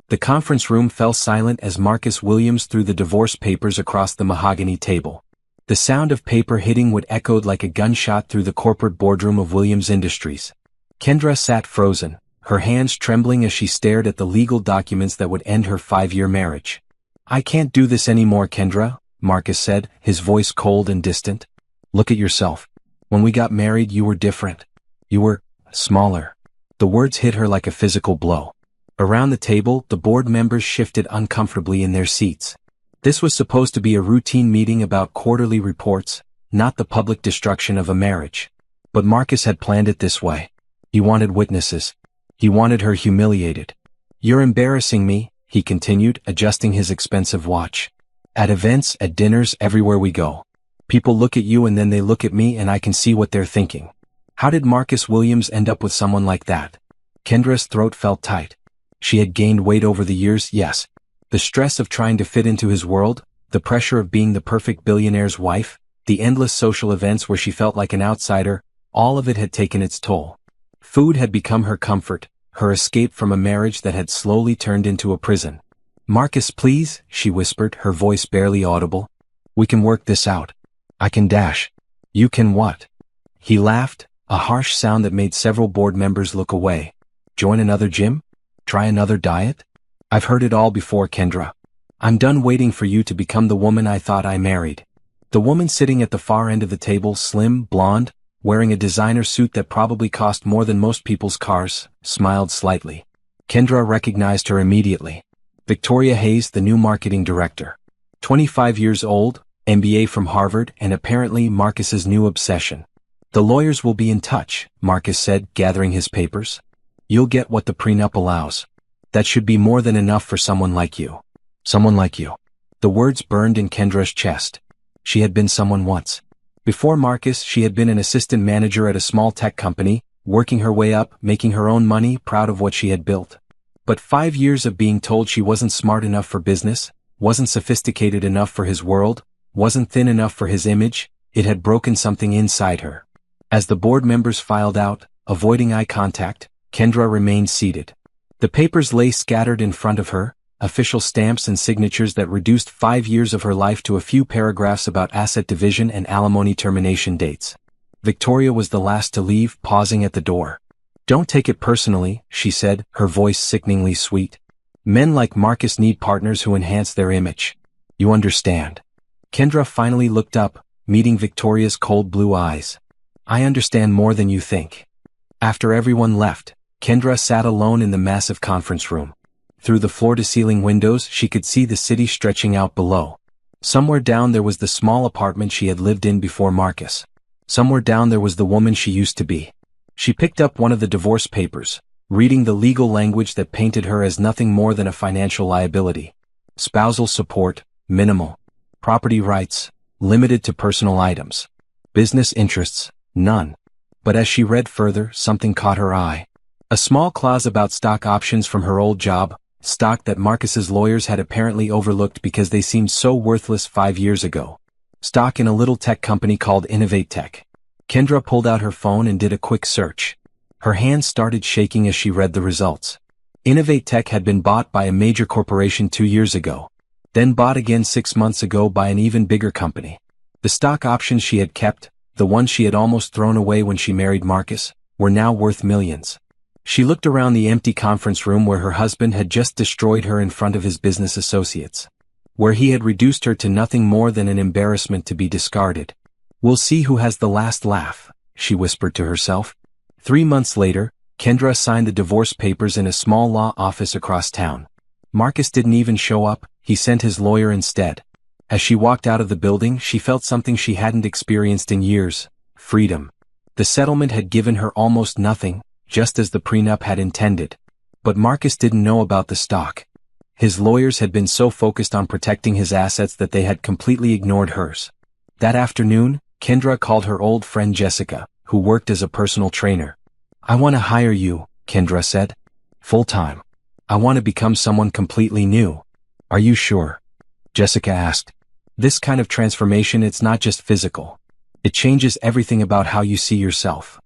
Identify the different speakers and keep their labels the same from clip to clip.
Speaker 1: The conference room fell silent as Marcus Williams threw the divorce papers across the mahogany table. The sound of paper hitting wood echoed like a gunshot through the corporate boardroom of Williams Industries. Kendra sat frozen, her hands trembling as she stared at the legal documents that would end her 5-year marriage. "I can't do this anymore, Kendra," Marcus said, his voice cold and distant. "Look at yourself. When we got married, you were different. You were smaller." The words hit her like a physical blow. Around the table, the board members shifted uncomfortably in their seats. This was supposed to be a routine meeting about quarterly reports, not the public destruction of a marriage. But Marcus had planned it this way. He wanted witnesses. He wanted her humiliated. "You're embarrassing me," he continued, adjusting his expensive watch. "At events, at dinners, everywhere we go. People look at you and then they look at me and I can see what they're thinking. How did Marcus Williams end up with someone like that?" Kendra's throat felt tight. She had gained weight over the years, yes. The stress of trying to fit into his world, the pressure of being the perfect billionaire's wife, the endless social events where she felt like an outsider, all of it had taken its toll. Food had become her comfort, her escape from a marriage that had slowly turned into a prison. "Marcus, please," she whispered, her voice barely audible. "We can work this out. I can dash." "You can what?" He laughed, a harsh sound that made several board members look away. "Join another gym? Try another diet? I've heard it all before, Kendra. I'm done waiting for you to become the woman I thought I married." The woman sitting at the far end of the table, slim, blonde, wearing a designer suit that probably cost more than most people's cars, smiled slightly. Kendra recognized her immediately. Victoria Hayes, the new marketing director. 25 years old, MBA from Harvard, and apparently Marcus's new obsession. "The lawyers will be in touch," Marcus said, gathering his papers. "You'll get what the prenup allows. That should be more than enough for someone like you." "Someone like you." The words burned in Kendra's chest. She had been someone once. Before Marcus, she had been an assistant manager at a small tech company, working her way up, making her own money, proud of what she had built. But 5 years of being told she wasn't smart enough for business, wasn't sophisticated enough for his world, wasn't thin enough for his image, it had broken something inside her. As the board members filed out, avoiding eye contact, Kendra remained seated. The papers lay scattered in front of her, official stamps and signatures that reduced 5 years of her life to a few paragraphs about asset division and alimony termination dates. Victoria was the last to leave, pausing at the door. "Don't take it personally," she said, her voice sickeningly sweet. "Men like Marcus need partners who enhance their image. You understand." Kendra finally looked up, meeting Victoria's cold blue eyes. "I understand more than you think." After everyone left, Kendra sat alone in the massive conference room. Through the floor-to-ceiling windows, she could see the city stretching out below. Somewhere down there was the small apartment she had lived in before Marcus. Somewhere down there was the woman she used to be. She picked up one of the divorce papers, reading the legal language that painted her as nothing more than a financial liability. Spousal support, minimal. Property rights, limited to personal items. Business interests, none. But as she read further, something caught her eye. A small clause about stock options from her old job, stock that Marcus's lawyers had apparently overlooked because they seemed so worthless 5 years ago. Stock in a little tech company called Innovate Tech. Kendra pulled out her phone and did a quick search. Her hands started shaking as she read the results. Innovate Tech had been bought by a major corporation 2 years ago, then bought again 6 months ago by an even bigger company. The stock options she had kept, the ones she had almost thrown away when she married Marcus, were now worth millions. She looked around the empty conference room where her husband had just destroyed her in front of his business associates, where he had reduced her to nothing more than an embarrassment to be discarded. "We'll see who has the last laugh," she whispered to herself. 3 months later, Kendra signed the divorce papers in a small law office across town. Marcus didn't even show up, he sent his lawyer instead. As she walked out of the building, she felt something she hadn't experienced in years: freedom. The settlement had given her almost nothing, just as the prenup had intended. But Marcus didn't know about the stock. His lawyers had been so focused on protecting his assets that they had completely ignored hers. That afternoon, Kendra called her old friend Jessica, who worked as a personal trainer. "I want to hire you," Kendra said. "Full-time. I want to become someone completely new." "Are you sure?" Jessica asked. "This kind of transformation, it's not just physical. It changes everything about how you see yourself."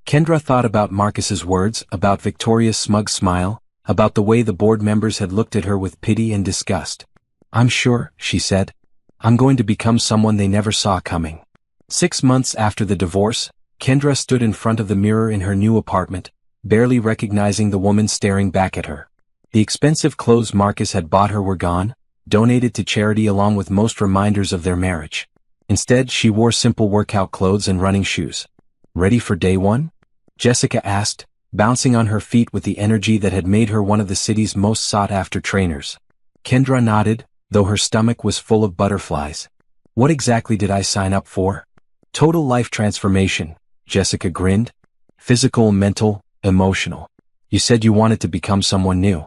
Speaker 1: Kendra thought about Marcus's words, about Victoria's smug smile, about the way the board members had looked at her with pity and disgust. "I'm sure," she said, "I'm going to become someone they never saw coming." 6 months after the divorce, Kendra stood in front of the mirror in her new apartment, barely recognizing the woman staring back at her. The expensive clothes Marcus had bought her were gone, donated to charity along with most reminders of their marriage. Instead, she wore simple workout clothes and running shoes. "Ready for day one?" Jessica asked, bouncing on her feet with the energy that had made her one of the city's most sought-after trainers. Kendra nodded, though her stomach was full of butterflies. "What exactly did I sign up for?" "Total life transformation," Jessica grinned. "Physical, mental, emotional. You said you wanted to become someone new.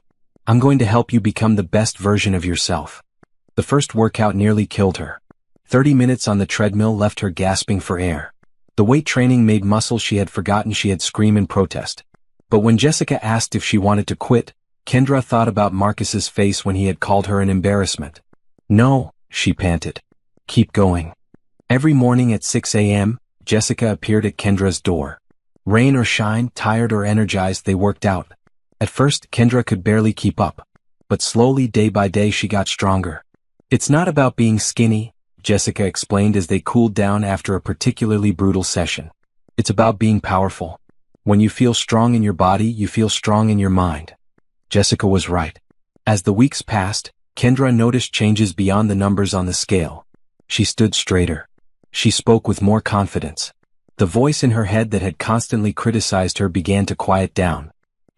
Speaker 1: I'm going to help you become the best version of yourself." The first workout nearly killed her. 30 minutes on the treadmill left her gasping for air. The weight training made muscle she had forgotten she had scream in protest. But when Jessica asked if she wanted to quit, Kendra thought about Marcus's face when he had called her an embarrassment. "No," she panted. "Keep going." Every morning at 6 a.m., Jessica appeared at Kendra's door. Rain or shine, tired or energized, they worked out. At first, Kendra could barely keep up. But slowly, day by day, she got stronger. "It's not about being skinny," Jessica explained as they cooled down after a particularly brutal session. "It's about being powerful. When you feel strong in your body, you feel strong in your mind." Jessica was right. As the weeks passed, Kendra noticed changes beyond the numbers on the scale. She stood straighter. She spoke with more confidence. The voice in her head that had constantly criticized her began to quiet down.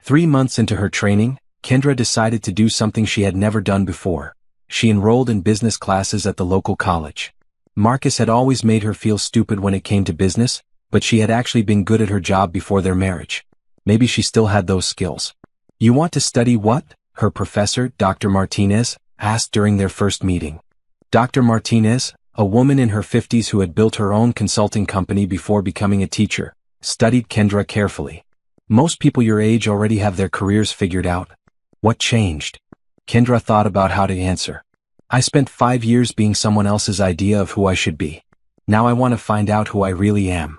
Speaker 1: 3 months into her training, Kendra decided to do something she had never done before. She enrolled in business classes at the local college. Marcus had always made her feel stupid when it came to business, but she had actually been good at her job before their marriage. Maybe she still had those skills. "You want to study what?" her professor, Dr. Martinez, asked during their first meeting. Dr. Martinez, a woman in her 50s who had built her own consulting company before becoming a teacher, studied Kendra carefully. "Most people your age already have their careers figured out." "What changed?" Kendra thought about how to answer. "I spent 5 years being someone else's idea of who I should be. Now I want to find out who I really am."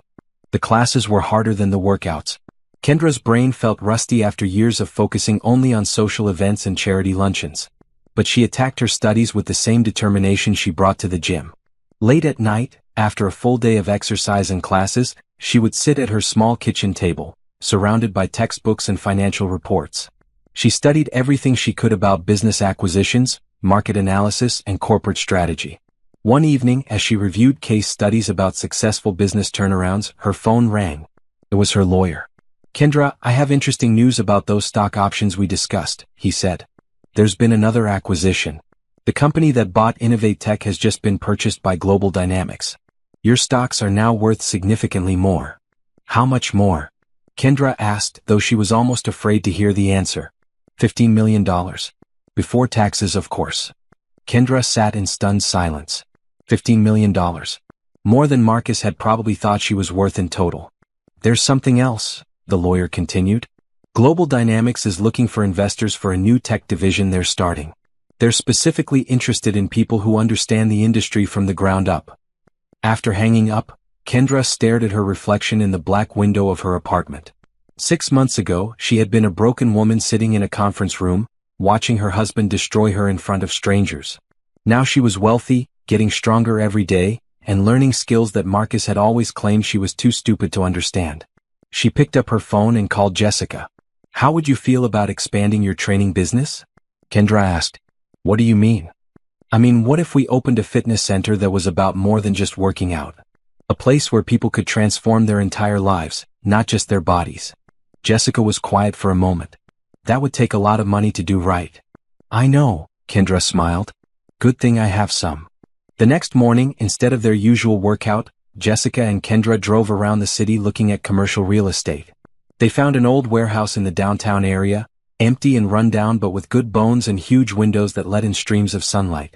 Speaker 1: The classes were harder than the workouts. Kendra's brain felt rusty after years of focusing only on social events and charity luncheons. But she attacked her studies with the same determination she brought to the gym. Late at night, after a full day of exercise and classes, she would sit at her small kitchen table, surrounded by textbooks and financial reports. She studied everything she could about business acquisitions, market analysis, and corporate strategy. One evening, as she reviewed case studies about successful business turnarounds, her phone rang. It was her lawyer. "Kendra, I have interesting news about those stock options we discussed," he said. "There's been another acquisition. The company that bought Innovate Tech has just been purchased by Global Dynamics. Your stocks are now worth significantly more." "How much more?" Kendra asked, though she was almost afraid to hear the answer. $15 million. Before taxes, of course. Kendra sat in stunned silence. $15 million. More than Marcus had probably thought she was worth in total. "There's something else," the lawyer continued. "Global Dynamics is looking for investors for a new tech division they're starting. They're specifically interested in people who understand the industry from the ground up." After hanging up, Kendra stared at her reflection in the black window of her apartment. 6 months ago, she had been a broken woman sitting in a conference room, watching her husband destroy her in front of strangers. Now she was wealthy, getting stronger every day, and learning skills that Marcus had always claimed she was too stupid to understand. She picked up her phone and called Jessica. "How would you feel about expanding your training business?" Kendra asked. "What do you mean?" "I mean, what if we opened a fitness center that was about more than just working out? A place where people could transform their entire lives, not just their bodies." Jessica was quiet for a moment. "That would take a lot of money to do right." "I know," Kendra smiled. "Good thing I have some." The next morning, instead of their usual workout, Jessica and Kendra drove around the city looking at commercial real estate. They found an old warehouse in the downtown area, empty and run down but with good bones and huge windows that let in streams of sunlight.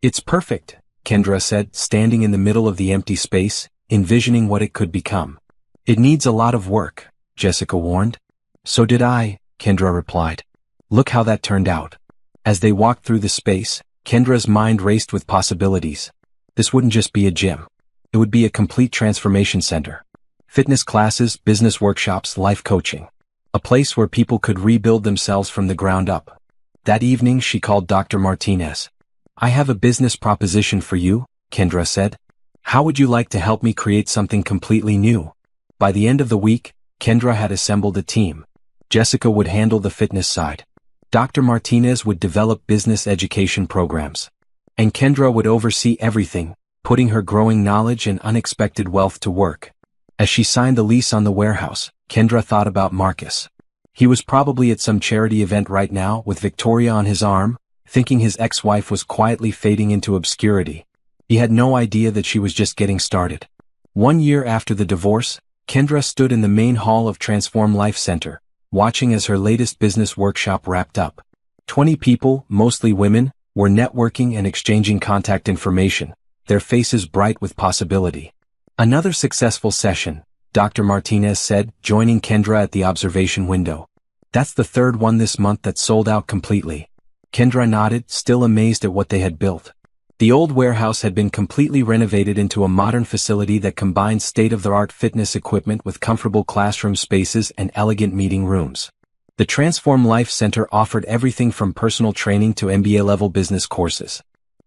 Speaker 1: "It's perfect," Kendra said, standing in the middle of the empty space, envisioning what it could become. "It needs a lot of work," Jessica warned. "So did I," Kendra replied. "Look how that turned out." As they walked through the space, Kendra's mind raced with possibilities. This wouldn't just be a gym. It would be a complete transformation center. Fitness classes, business workshops, life coaching. A place where people could rebuild themselves from the ground up. That evening she called Dr. Martinez. "I have a business proposition for you," Kendra said. "How would you like to help me create something completely new?" By the end of the week, Kendra had assembled a team. Jessica would handle the fitness side. Dr. Martinez would develop business education programs. And Kendra would oversee everything, putting her growing knowledge and unexpected wealth to work. As she signed the lease on the warehouse, Kendra thought about Marcus. He was probably at some charity event right now with Victoria on his arm, thinking his ex-wife was quietly fading into obscurity. He had no idea that she was just getting started. 1 year after the divorce, Kendra stood in the main hall of Transform Life Center, watching as her latest business workshop wrapped up. 20 people, mostly women, were networking and exchanging contact information, their faces bright with possibility. "Another successful session," Dr. Martinez said, joining Kendra at the observation window. "That's the third one this month that sold out completely." Kendra nodded, still amazed at what they had built. The old warehouse had been completely renovated into a modern facility that combined state-of-the-art fitness equipment with comfortable classroom spaces and elegant meeting rooms. The Transform Life Center offered everything from personal training to MBA-level business courses.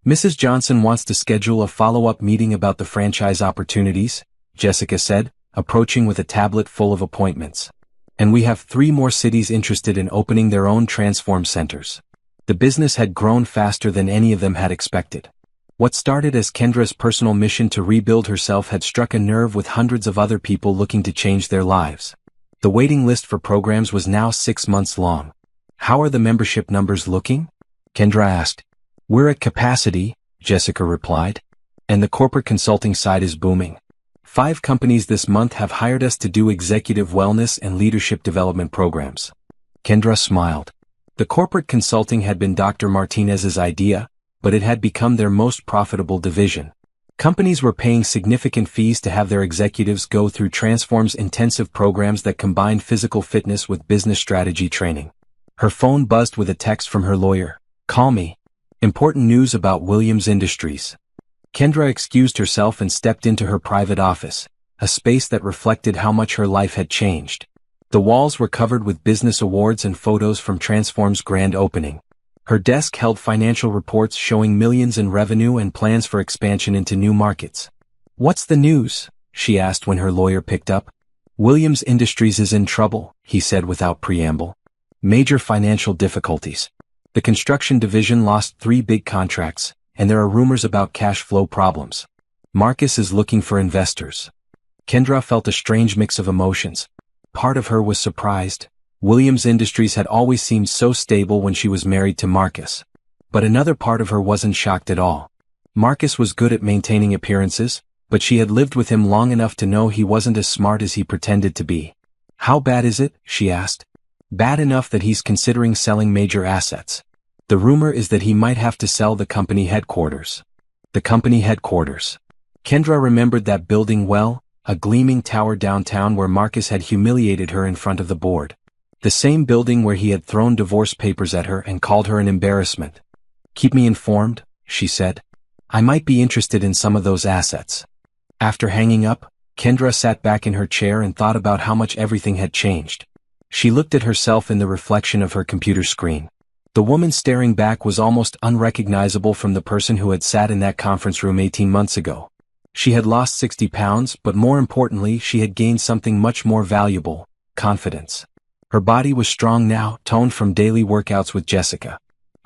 Speaker 1: "Mrs. Johnson wants to schedule a follow-up meeting about the franchise opportunities," Jessica said, approaching with a tablet full of appointments. "And we have 3 more cities interested in opening their own Transform centers." The business had grown faster than any of them had expected. What started as Kendra's personal mission to rebuild herself had struck a nerve with hundreds of other people looking to change their lives. The waiting list for programs was now 6 months long. "How are the membership numbers looking?" Kendra asked. "We're at capacity," Jessica replied. "And the corporate consulting side is booming. 5 companies this month have hired us to do executive wellness and leadership development programs." Kendra smiled. The corporate consulting had been Dr. Martinez's idea, but it had become their most profitable division. Companies were paying significant fees to have their executives go through Transform's intensive programs that combined physical fitness with business strategy training. Her phone buzzed with a text from her lawyer. "Call me. Important news about Williams Industries." Kendra excused herself and stepped into her private office, a space that reflected how much her life had changed. The walls were covered with business awards and photos from Transform's grand opening. Her desk held financial reports showing millions in revenue and plans for expansion into new markets. "What's the news?" she asked when her lawyer picked up. "Williams Industries is in trouble," he said without preamble. "Major financial difficulties. The construction division lost 3 big contracts, and there are rumors about cash flow problems. Marcus is looking for investors." Kendra felt a strange mix of emotions. Part of her was surprised. Williams Industries had always seemed so stable when she was married to Marcus. But another part of her wasn't shocked at all. Marcus was good at maintaining appearances, but she had lived with him long enough to know he wasn't as smart as he pretended to be. "How bad is it?" she asked. "Bad enough that he's considering selling major assets. The rumor is that he might have to sell the company headquarters." The company headquarters. Kendra remembered that building well, a gleaming tower downtown where Marcus had humiliated her in front of the board. The same building where he had thrown divorce papers at her and called her an embarrassment. "Keep me informed," she said. "I might be interested in some of those assets." After hanging up, Kendra sat back in her chair and thought about how much everything had changed. She looked at herself in the reflection of her computer screen. The woman staring back was almost unrecognizable from the person who had sat in that conference room 18 months ago. She had lost 60 pounds, but more importantly, she had gained something much more valuable: confidence. Her body was strong now, toned from daily workouts with Jessica.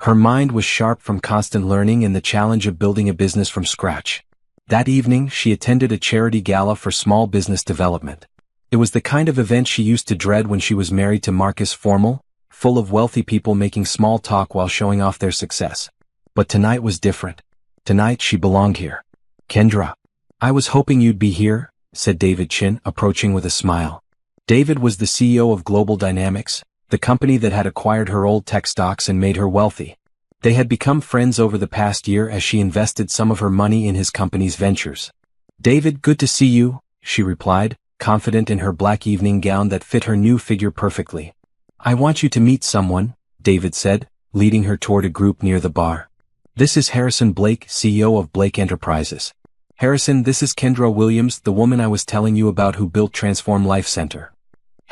Speaker 1: Her mind was sharp from constant learning and the challenge of building a business from scratch. That evening, she attended a charity gala for small business development. It was the kind of event she used to dread when she was married to Marcus, formal, full of wealthy people making small talk while showing off their success. But tonight was different. Tonight she belonged here. "Kendra, I was hoping you'd be here," said David Chin, approaching with a smile. David was the CEO of Global Dynamics, the company that had acquired her old tech stocks and made her wealthy. They had become friends over the past year as she invested some of her money in his company's ventures. "David, good to see you," she replied, confident in her black evening gown that fit her new figure perfectly. "I want you to meet someone," David said, leading her toward a group near the bar. "This is Harrison Blake, CEO of Blake Enterprises. Harrison, this is Kendra Williams, the woman I was telling you about who built Transform Life Center."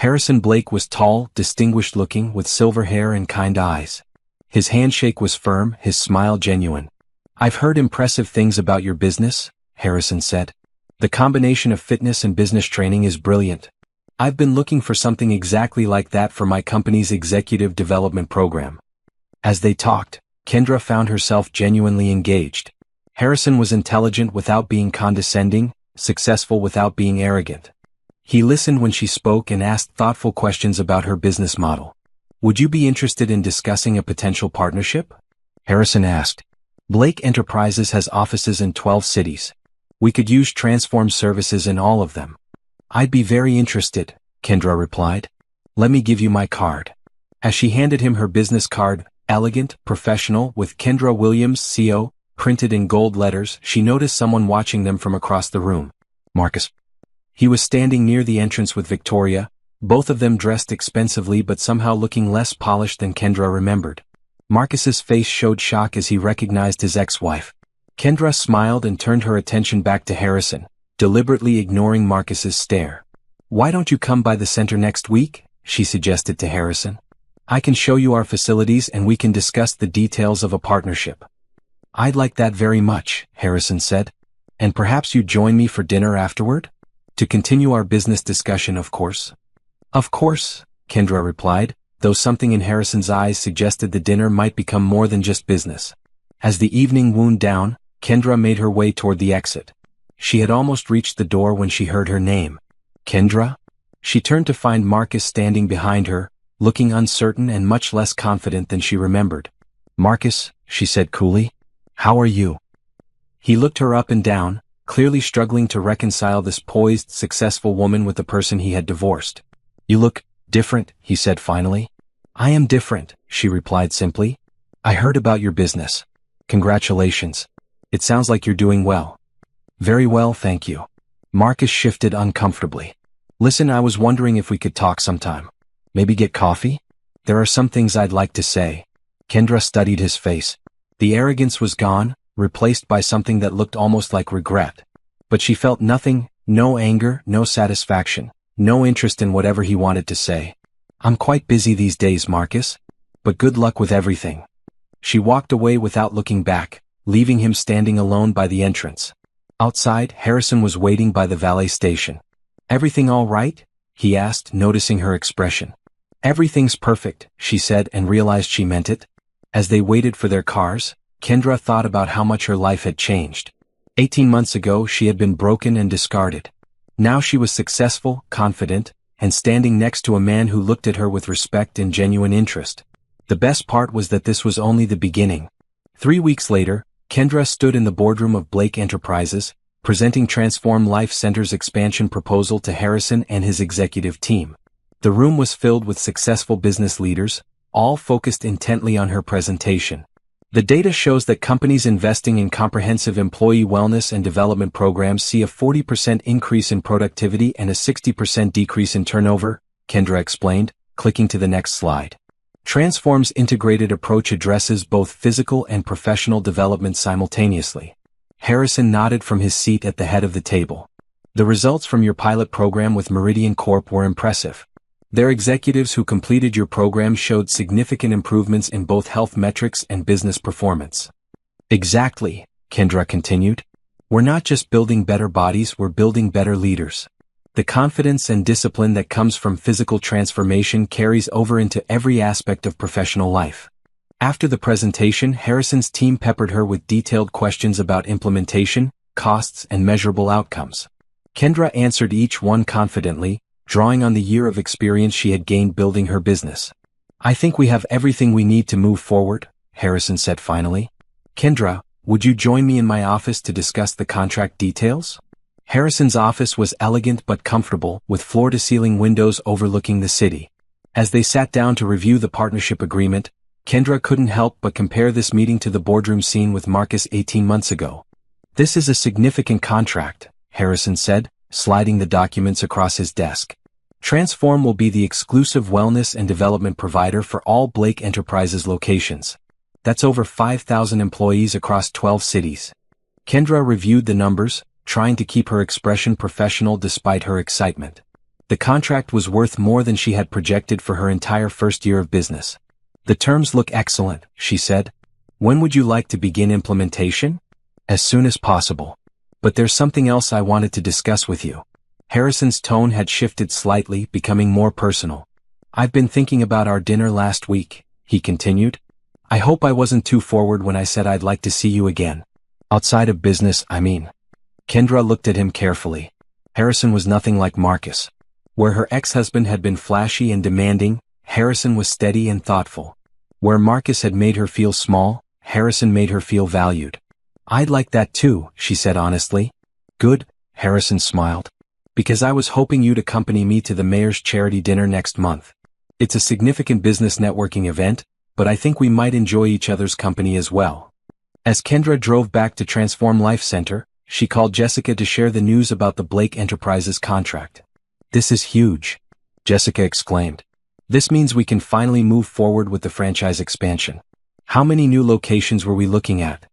Speaker 1: Harrison Blake was tall, distinguished-looking, with silver hair and kind eyes. His handshake was firm, his smile genuine. "I've heard impressive things about your business," Harrison said. "The combination of fitness and business training is brilliant. I've been looking for something exactly like that for my company's executive development program." As they talked, Kendra found herself genuinely engaged. Harrison was intelligent without being condescending, successful without being arrogant. He listened when she spoke and asked thoughtful questions about her business model. "Would you be interested in discussing a potential partnership?" Harrison asked. "Blake Enterprises has offices in 12 cities. We could use Transform services in all of them." "I'd be very interested," Kendra replied. "Let me give you my card." As she handed him her business card, elegant, professional, with Kendra Williams, CO, printed in gold letters, she noticed someone watching them from across the room. Marcus. He was standing near the entrance with Victoria, both of them dressed expensively but somehow looking less polished than Kendra remembered. Marcus's face showed shock as he recognized his ex-wife. Kendra smiled and turned her attention back to Harrison, deliberately ignoring Marcus's stare. "Why don't you come by the center next week?" she suggested to Harrison. "I can show you our facilities and we can discuss the details of a partnership." "I'd like that very much," Harrison said. "And perhaps you'd join me for dinner afterward? To continue our business discussion, of course." "Of course," Kendra replied, though something in Harrison's eyes suggested the dinner might become more than just business. As the evening wound down, Kendra made her way toward the exit. She had almost reached the door when she heard her name. "Kendra?" She turned to find Marcus standing behind her, looking uncertain and much less confident than she remembered. "Marcus," she said coolly, "how are you?" He looked her up and down, clearly struggling to reconcile this poised, successful woman with the person he had divorced. "You look different," he said finally. "I am different," she replied simply. "I heard about your business. Congratulations. It sounds like you're doing well." "Very well, thank you." Marcus shifted uncomfortably. "Listen, I was wondering if we could talk sometime. Maybe get coffee? There are some things I'd like to say." Kendra studied his face. The arrogance was gone, replaced by something that looked almost like regret. But she felt nothing, no anger, no satisfaction, no interest in whatever he wanted to say. "I'm quite busy these days, Marcus. But good luck with everything." She walked away without looking back, leaving him standing alone by the entrance. Outside, Harrison was waiting by the valet station. "Everything all right?" he asked, noticing her expression. "Everything's perfect," she said and realized she meant it. As they waited for their cars, Kendra thought about how much her life had changed. 18 months ago she had been broken and discarded. Now she was successful, confident, and standing next to a man who looked at her with respect and genuine interest. The best part was that this was only the beginning. 3 weeks later, Kendra stood in the boardroom of Blake Enterprises, presenting Transform Life Center's expansion proposal to Harrison and his executive team. The room was filled with successful business leaders, all focused intently on her presentation. The data shows that companies investing in comprehensive employee wellness and development programs see a 40% increase in productivity and a 60% decrease in turnover, Kendra explained, clicking to the next slide. Transform's integrated approach addresses both physical and professional development simultaneously. Harrison nodded from his seat at the head of the table. "The results from your pilot program with Meridian Corp were impressive. Their executives who completed your program showed significant improvements in both health metrics and business performance." "Exactly," Kendra continued. "We're not just building better bodies, we're building better leaders. The confidence and discipline that comes from physical transformation carries over into every aspect of professional life." After the presentation, Harrison's team peppered her with detailed questions about implementation, costs, and measurable outcomes. Kendra answered each one confidently, drawing on the year of experience she had gained building her business. "I think we have everything we need to move forward," Harrison said finally. "Kendra, would you join me in my office to discuss the contract details?" Harrison's office was elegant but comfortable, with floor-to-ceiling windows overlooking the city. As they sat down to review the partnership agreement, Kendra couldn't help but compare this meeting to the boardroom scene with Marcus 18 months ago. "This is a significant contract," Harrison said, sliding the documents across his desk. "Transform will be the exclusive wellness and development provider for all Blake Enterprises locations. That's over 5,000 employees across 12 cities." Kendra reviewed the numbers, trying to keep her expression professional despite her excitement. The contract was worth more than she had projected for her entire first year of business. The terms look excellent, she said. When would you like to begin implementation? As soon as possible. But there's something else I wanted to discuss with you. Harrison's tone had shifted slightly, becoming more personal. I've been thinking about our dinner last week, he continued. I hope I wasn't too forward when I said I'd like to see you again. Outside of business, I mean. Kendra looked at him carefully. Harrison was nothing like Marcus. Where her ex-husband had been flashy and demanding, Harrison was steady and thoughtful. Where Marcus had made her feel small, Harrison made her feel valued. I'd like that too, she said honestly. Good, Harrison smiled. Because I was hoping you'd accompany me to the mayor's charity dinner next month. It's a significant business networking event, but I think we might enjoy each other's company as well. As Kendra drove back to Transform Life Center, she called Jessica to share the news about the Blake Enterprises contract. This is huge, Jessica exclaimed. This means we can finally move forward with the franchise expansion. How many new locations were we looking at?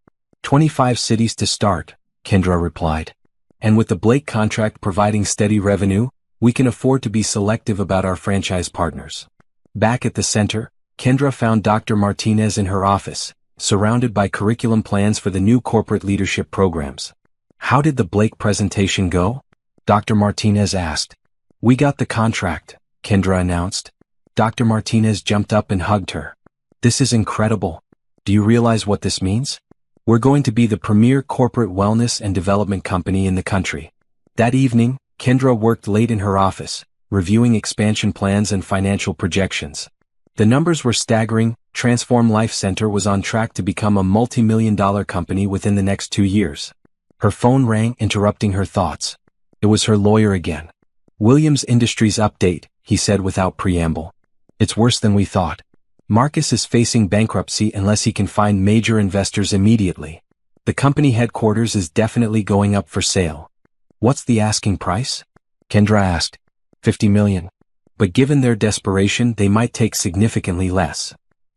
Speaker 1: 25 cities to start, Kendra replied. And with the Blake contract providing steady revenue, we can afford to be selective about our franchise partners. Back at the center, Kendra found Dr. Martinez in her office, surrounded by curriculum plans for the new corporate leadership programs. How did the Blake presentation go? Dr. Martinez asked. We got the contract, Kendra announced. Dr. Martinez jumped up and hugged her. This is incredible. Do you realize what this means? We're going to be the premier corporate wellness and development company in the country. That evening, Kendra worked late in her office, reviewing expansion plans and financial projections. The numbers were staggering. Transform Life Center was on track to become a multi-million-dollar company within the next 2 years. Her phone rang, interrupting her thoughts. It was her lawyer again. Williams Industries update, he said without preamble. It's worse than we thought. Marcus is facing bankruptcy unless he can find major investors immediately. The company headquarters is definitely going up for sale. What's the asking price? Kendra asked. $50 million. But given their desperation, they might take significantly less.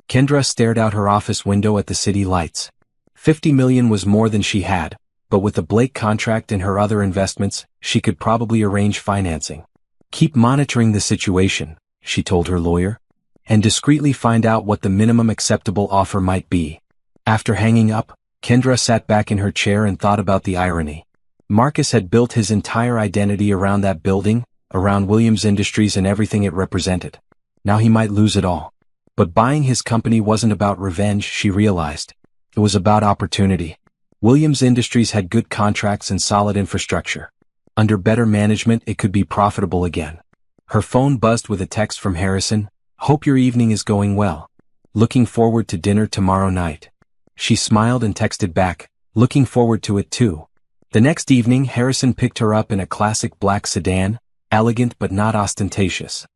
Speaker 1: Kendra stared out her office window at the city lights. $50 million was more than she had, but with the Blake contract and her other investments, she could probably arrange financing. Keep monitoring the situation, she told her lawyer, and discreetly find out what the minimum acceptable offer might be. After hanging up, Kendra sat back in her chair and thought about the irony. Marcus had built his entire identity around that building, around Williams Industries and everything it represented. Now he might lose it all. But buying his company wasn't about revenge, she realized. It was about opportunity. Williams Industries had good contracts and solid infrastructure. Under better management, it could be profitable again. Her phone buzzed with a text from Harrison. Hope your evening is going well. Looking forward to dinner tomorrow night. She smiled and texted back, looking forward to it too. The next evening, Harrison picked her up in a classic black sedan, elegant but not ostentatious.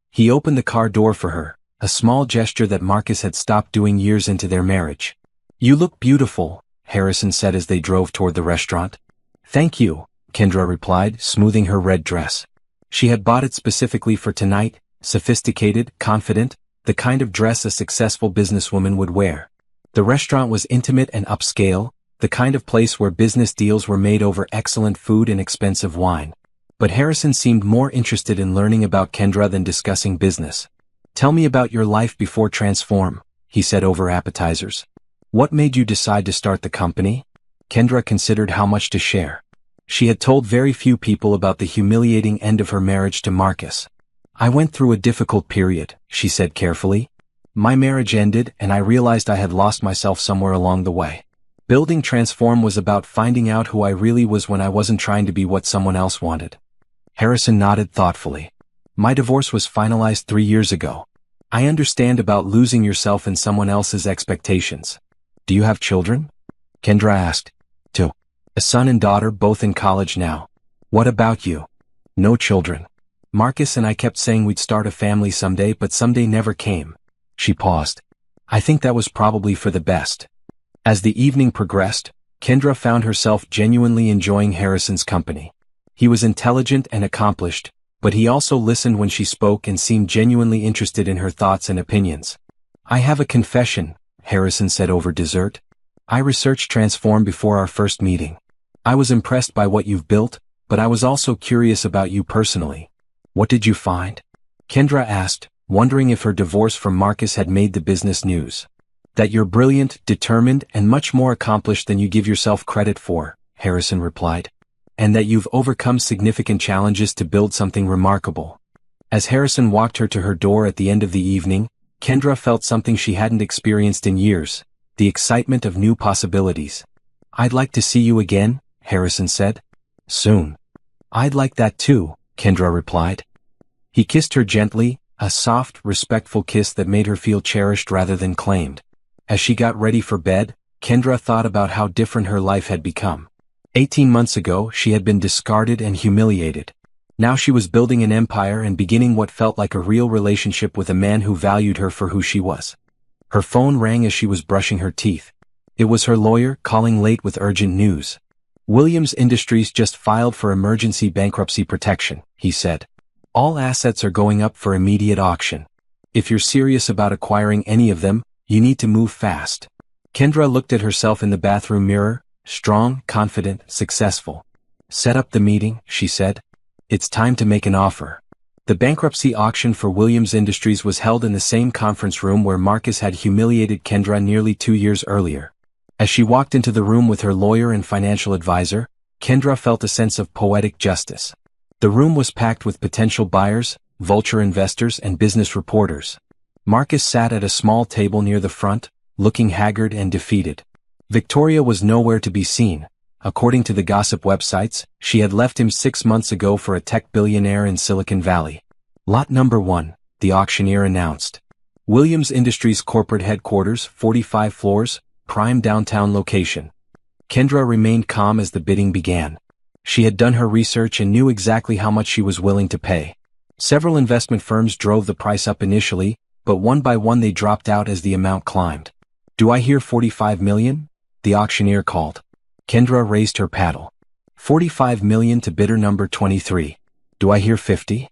Speaker 1: He opened the car door for her, a small gesture that Marcus had stopped doing years into their marriage. You look beautiful, Harrison said as they drove toward the restaurant. Thank you, Kendra replied, smoothing her red dress. She had bought it specifically for tonight, sophisticated, confident, the kind of dress a successful businesswoman would wear. The restaurant was intimate and upscale, the kind of place where business deals were made over excellent food and expensive wine. But Harrison seemed more interested in learning about Kendra than discussing business. Tell me about your life before Transform, he said over appetizers. What made you decide to start the company? Kendra considered how much to share. She had told very few people about the humiliating end of her marriage to Marcus. I went through a difficult period, she said carefully. My marriage ended and I realized I had lost myself somewhere along the way. Building Transform was about finding out who I really was when I wasn't trying to be what someone else wanted. Harrison nodded thoughtfully. My divorce was finalized 3 years ago. I understand about losing yourself in someone else's expectations. Do you have children? Kendra asked. 2. A son and daughter, both in college now. What about you? No children. Marcus and I kept saying we'd start a family someday, but someday never came. She paused. I think that was probably for the best. As the evening progressed, Kendra found herself genuinely enjoying Harrison's company. He was intelligent and accomplished, but he also listened when she spoke and seemed genuinely interested in her thoughts and opinions. I have a confession, Harrison said over dessert. I researched Transform before our first meeting. I was impressed by what you've built, but I was also curious about you personally. What did you find? Kendra asked, wondering if her divorce from Marcus had made the business news. That you're brilliant, determined, and much more accomplished than you give yourself credit for, Harrison replied. And that you've overcome significant challenges to build something remarkable. As Harrison walked her to her door at the end of the evening, Kendra felt something she hadn't experienced in years, the excitement of new possibilities. I'd like to see you again, Harrison said. Soon. I'd like that too, Kendra replied. He kissed her gently, a soft, respectful kiss that made her feel cherished rather than claimed. As she got ready for bed, Kendra thought about how different her life had become. 18 months ago, she had been discarded and humiliated. Now she was building an empire and beginning what felt like a real relationship with a man who valued her for who she was. Her phone rang as she was brushing her teeth. It was her lawyer, calling late with urgent news. Williams Industries just filed for emergency bankruptcy protection, he said. All assets are going up for immediate auction. If you're serious about acquiring any of them, you need to move fast. Kendra looked at herself in the bathroom mirror, strong, confident, successful. Set up the meeting, she said. It's time to make an offer. The bankruptcy auction for Williams Industries was held in the same conference room where Marcus had humiliated Kendra nearly 2 years earlier. As she walked into the room with her lawyer and financial advisor, Kendra felt a sense of poetic justice. The room was packed with potential buyers, vulture investors, and business reporters. Marcus sat at a small table near the front, looking haggard and defeated. Victoria was nowhere to be seen. According to the gossip websites, she had left him 6 months ago for a tech billionaire in Silicon Valley. Lot number 1, the auctioneer announced. Williams Industries corporate headquarters, 45 floors, prime downtown location. Kendra remained calm as the bidding began. She had done her research and knew exactly how much she was willing to pay. Several investment firms drove the price up initially, but one by one they dropped out as the amount climbed. Do I hear 45 million? The auctioneer called. Kendra raised her paddle. 45 million to bidder number 23. Do I hear 50?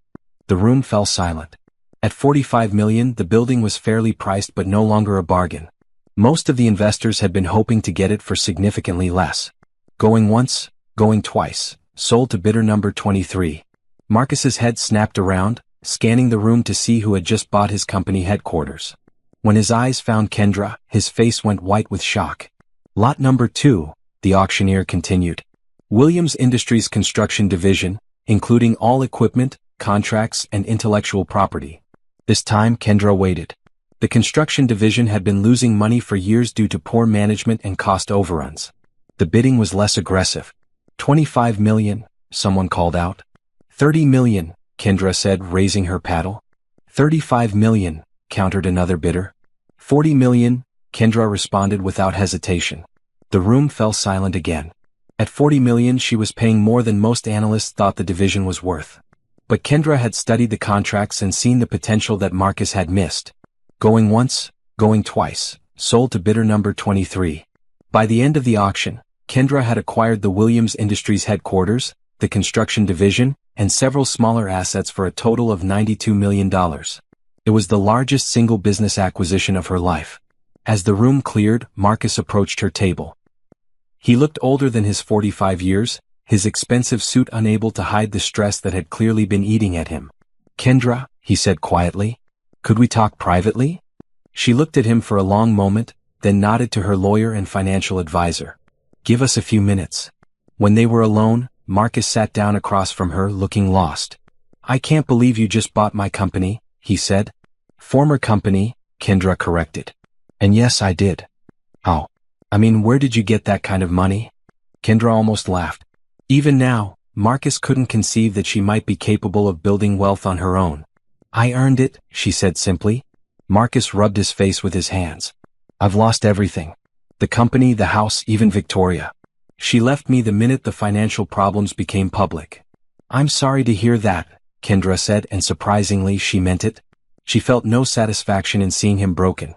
Speaker 1: The room fell silent. At 45 million, the building was fairly priced but no longer a bargain. Most of the investors had been hoping to get it for significantly less. Going once, going twice, sold to bidder number 23. Marcus's head snapped around, scanning the room to see who had just bought his company headquarters. When his eyes found Kendra, his face went white with shock. Lot number 2, the auctioneer continued. Williams Industries Construction Division, including all equipment, contracts, and intellectual property. This time Kendra waited. The construction division had been losing money for years due to poor management and cost overruns. The bidding was less aggressive. 25 million, someone called out. 30 million, Kendra said, raising her paddle. 35 million, countered another bidder. 40 million, Kendra responded without hesitation. The room fell silent again. At 40 million she was paying more than most analysts thought the division was worth. But Kendra had studied the contracts and seen the potential that Marcus had missed. Going once, going twice, sold to bidder number 23. By the end of the auction, Kendra had acquired the Williams Industries headquarters, the construction division, and several smaller assets for a total of $92 million. It was the largest single business acquisition of her life. As the room cleared, Marcus approached her table. He looked older than his 45 years, his expensive suit unable to hide the stress that had clearly been eating at him. Kendra, he said quietly, could we talk privately? She looked at him for a long moment, then nodded to her lawyer and financial advisor. Give us a few minutes. When they were alone, Marcus sat down across from her, looking lost. I can't believe you just bought my company, he said. Former company, Kendra corrected. And yes, I did. Oh. I mean, where did you get that kind of money? Kendra almost laughed. Even now, Marcus couldn't conceive that she might be capable of building wealth on her own. I earned it, she said simply. Marcus rubbed his face with his hands. I've lost everything. The company, the house, even Victoria. She left me the minute the financial problems became public. I'm sorry to hear that, Kendra said, and surprisingly she meant it. She felt no satisfaction in seeing him broken.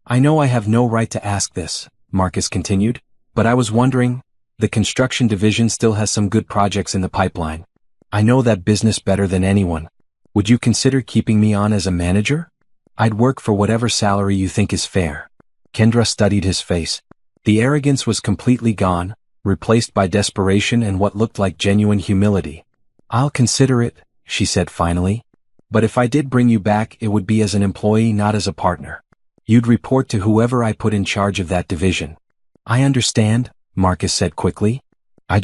Speaker 1: I know I have no right to ask this, Marcus continued, but I was wondering, the construction division still has some good projects in the pipeline. I know that business better than anyone. Would you consider keeping me on as a manager? I'd work for whatever salary you think is fair. Kendra studied his face. The arrogance was completely gone, replaced by desperation and what looked like genuine humility. I'll consider it, she said finally. But if I did bring you back, it would be as an employee, not as a partner. You'd report to whoever I put in charge of that division. I understand, Marcus said quickly. I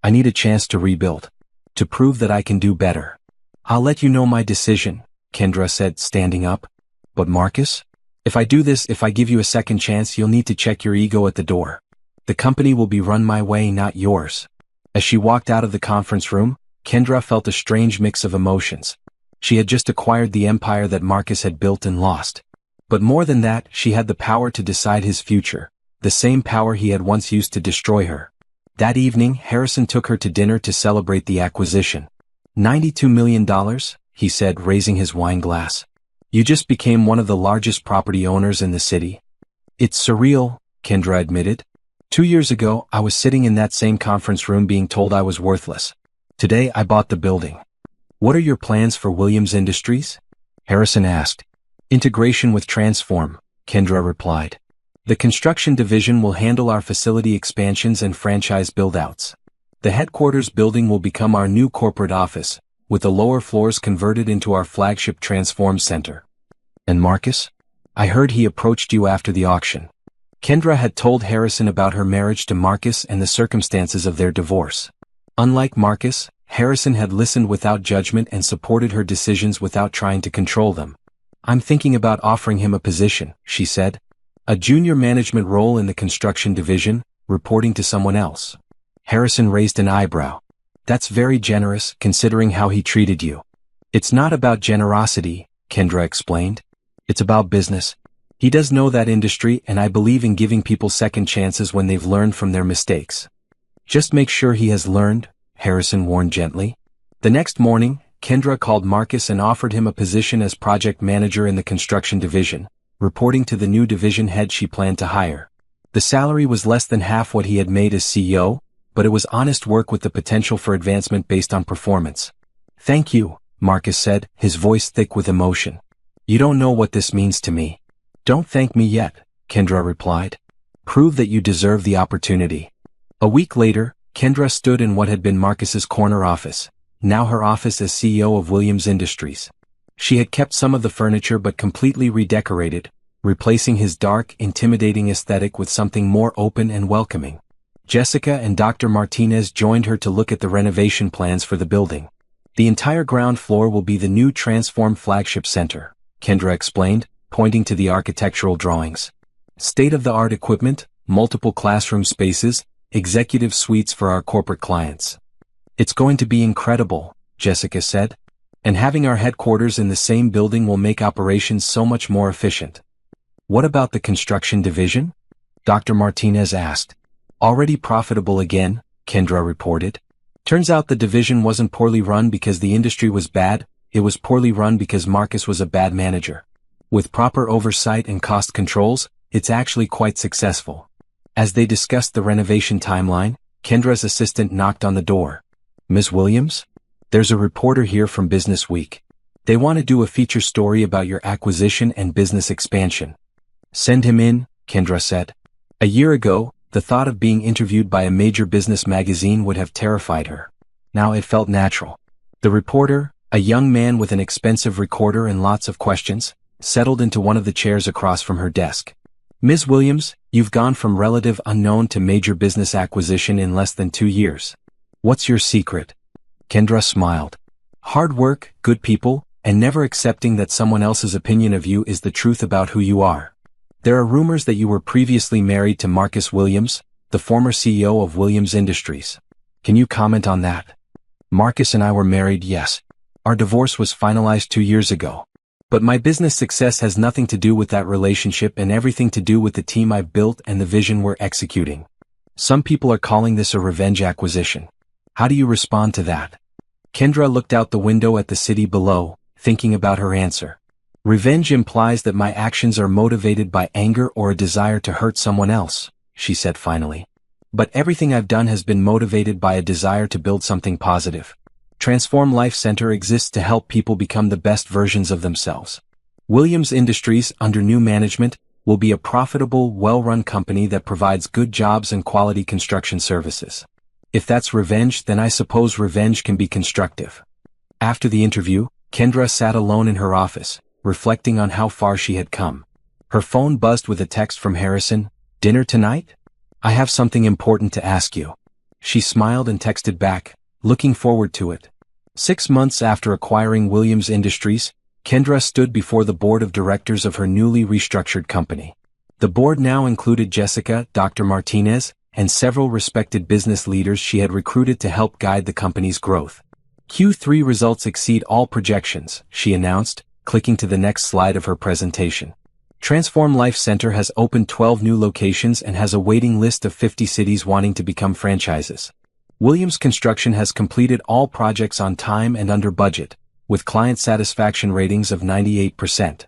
Speaker 1: need a chance to rebuild. To prove that I can do better. I'll let you know my decision, Kendra said, standing up. But Marcus? If I do this, if I give you a second chance, you'll need to check your ego at the door. The company will be run my way, not yours. As she walked out of the conference room, Kendra felt a strange mix of emotions. She had just acquired the empire that Marcus had built and lost. But more than that, she had the power to decide his future, the same power he had once used to destroy her. That evening, Harrison took her to dinner to celebrate the acquisition. $92 million, he said, raising his wine glass. You just became one of the largest property owners in the city. It's surreal, Kendra admitted. 2 years ago, I was sitting in that same conference room being told I was worthless. Today, I bought the building. What are your plans for Williams Industries? Harrison asked. Integration with Transform, Kendra replied. The construction division will handle our facility expansions and franchise build-outs. The headquarters building will become our new corporate office, with the lower floors converted into our flagship Transform Center. And Marcus? I heard he approached you after the auction. Kendra had told Harrison about her marriage to Marcus and the circumstances of their divorce. Unlike Marcus, Harrison had listened without judgment and supported her decisions without trying to control them. I'm thinking about offering him a position, she said. A junior management role in the construction division, reporting to someone else. Harrison raised an eyebrow. That's very generous, considering how he treated you. It's not about generosity, Kendra explained. It's about business. He does know that industry, and I believe in giving people second chances when they've learned from their mistakes. Just make sure he has learned, Harrison warned gently. The next morning, Kendra called Marcus and offered him a position as project manager in the construction division, reporting to the new division head she planned to hire. The salary was less than half what he had made as CEO, but it was honest work with the potential for advancement based on performance. Thank you, Marcus said, his voice thick with emotion. You don't know what this means to me. Don't thank me yet, Kendra replied. Prove that you deserve the opportunity. A week later, Kendra stood in what had been Marcus's corner office, now her office as CEO of Williams Industries. She had kept some of the furniture but completely redecorated, replacing his dark, intimidating aesthetic with something more open and welcoming. Jessica and Dr. Martinez joined her to look at the renovation plans for the building. The entire ground floor will be the new Transform flagship center, Kendra explained, pointing to the architectural drawings. State-of-the-art equipment, multiple classroom spaces, executive suites for our corporate clients. It's going to be incredible, Jessica said. And having our headquarters in the same building will make operations so much more efficient. What about the construction division? Dr. Martinez asked. Already profitable again, Kendra reported. Turns out the division wasn't poorly run because the industry was bad, it was poorly run because Marcus was a bad manager. With proper oversight and cost controls, it's actually quite successful. As they discussed the renovation timeline, Kendra's assistant knocked on the door. Ms. Williams? There's a reporter here from Business Week. They want to do a feature story about your acquisition and business expansion. Send him in, Kendra said. A year ago, the thought of being interviewed by a major business magazine would have terrified her. Now it felt natural. The reporter, a young man with an expensive recorder and lots of questions, settled into one of the chairs across from her desk. Ms. Williams, you've gone from relative unknown to major business acquisition in less than 2 years. What's your secret? Kendra smiled. Hard work, good people, and never accepting that someone else's opinion of you is the truth about who you are. There are rumors that you were previously married to Marcus Williams, the former CEO of Williams Industries. Can you comment on that? Marcus and I were married, yes. Our divorce was finalized 2 years ago. But my business success has nothing to do with that relationship and everything to do with the team I've built and the vision we're executing. Some people are calling this a revenge acquisition. How do you respond to that? Kendra looked out the window at the city below, thinking about her answer. Revenge implies that my actions are motivated by anger or a desire to hurt someone else, she said finally. But everything I've done has been motivated by a desire to build something positive. Transform Life Center exists to help people become the best versions of themselves. Williams Industries, under new management, will be a profitable, well-run company that provides good jobs and quality construction services. If that's revenge, then I suppose revenge can be constructive. After the interview, Kendra sat alone in her office, reflecting on how far she had come. Her phone buzzed with a text from Harrison. "Dinner tonight? I have something important to ask you." She smiled and texted back, "Looking forward to it." 6 months after acquiring Williams Industries, Kendra stood before the board of directors of her newly restructured company. The board now included Jessica, Dr. Martinez, and several respected business leaders she had recruited to help guide the company's growth. Q3 results exceed all projections, she announced, clicking to the next slide of her presentation. Transform Life Center has opened 12 new locations and has a waiting list of 50 cities wanting to become franchises. Williams Construction has completed all projects on time and under budget, with client satisfaction ratings of 98%.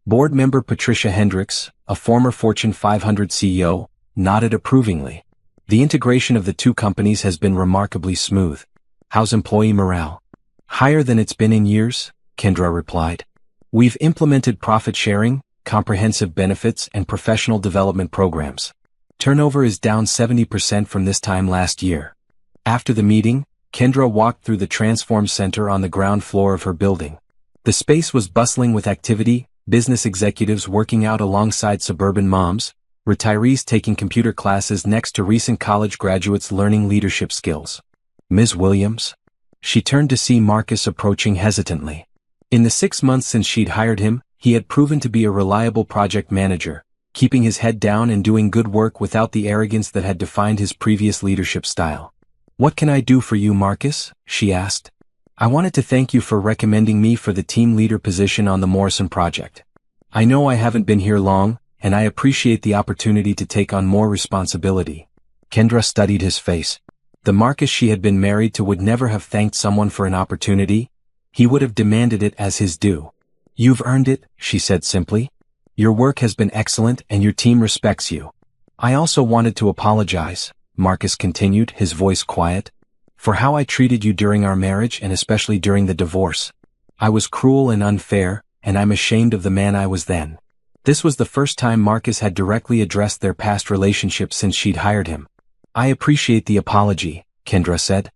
Speaker 1: Board member Patricia Hendricks, a former Fortune 500 CEO, nodded approvingly. The integration of the two companies has been remarkably smooth. How's employee morale? Higher than it's been in years, Kendra replied. We've implemented profit sharing, comprehensive benefits, and professional development programs. Turnover is down 70% from this time last year. After the meeting, Kendra walked through the Transform Center on the ground floor of her building. The space was bustling with activity, business executives working out alongside suburban moms, retirees taking computer classes next to recent college graduates learning leadership skills. Ms. Williams? She turned to see Marcus approaching hesitantly. In the 6 months since she'd hired him, he had proven to be a reliable project manager, keeping his head down and doing good work without the arrogance that had defined his previous leadership style. "What can I do for you, Marcus?" she asked. "I wanted to thank you for recommending me for the team leader position on the Morrison project. I know I haven't been here long, and I appreciate the opportunity to take on more responsibility." Kendra studied his face. The Marcus she had been married to would never have thanked someone for an opportunity. He would have demanded it as his due. "You've earned it," she said simply. "Your work has been excellent and your team respects you." "I also wanted to apologize," Marcus continued, his voice quiet, "for how I treated you during our marriage and especially during the divorce. I was cruel and unfair, and I'm ashamed of the man I was then." This was the first time Marcus had directly addressed their past relationship since she'd hired him. "I appreciate the apology," Kendra said.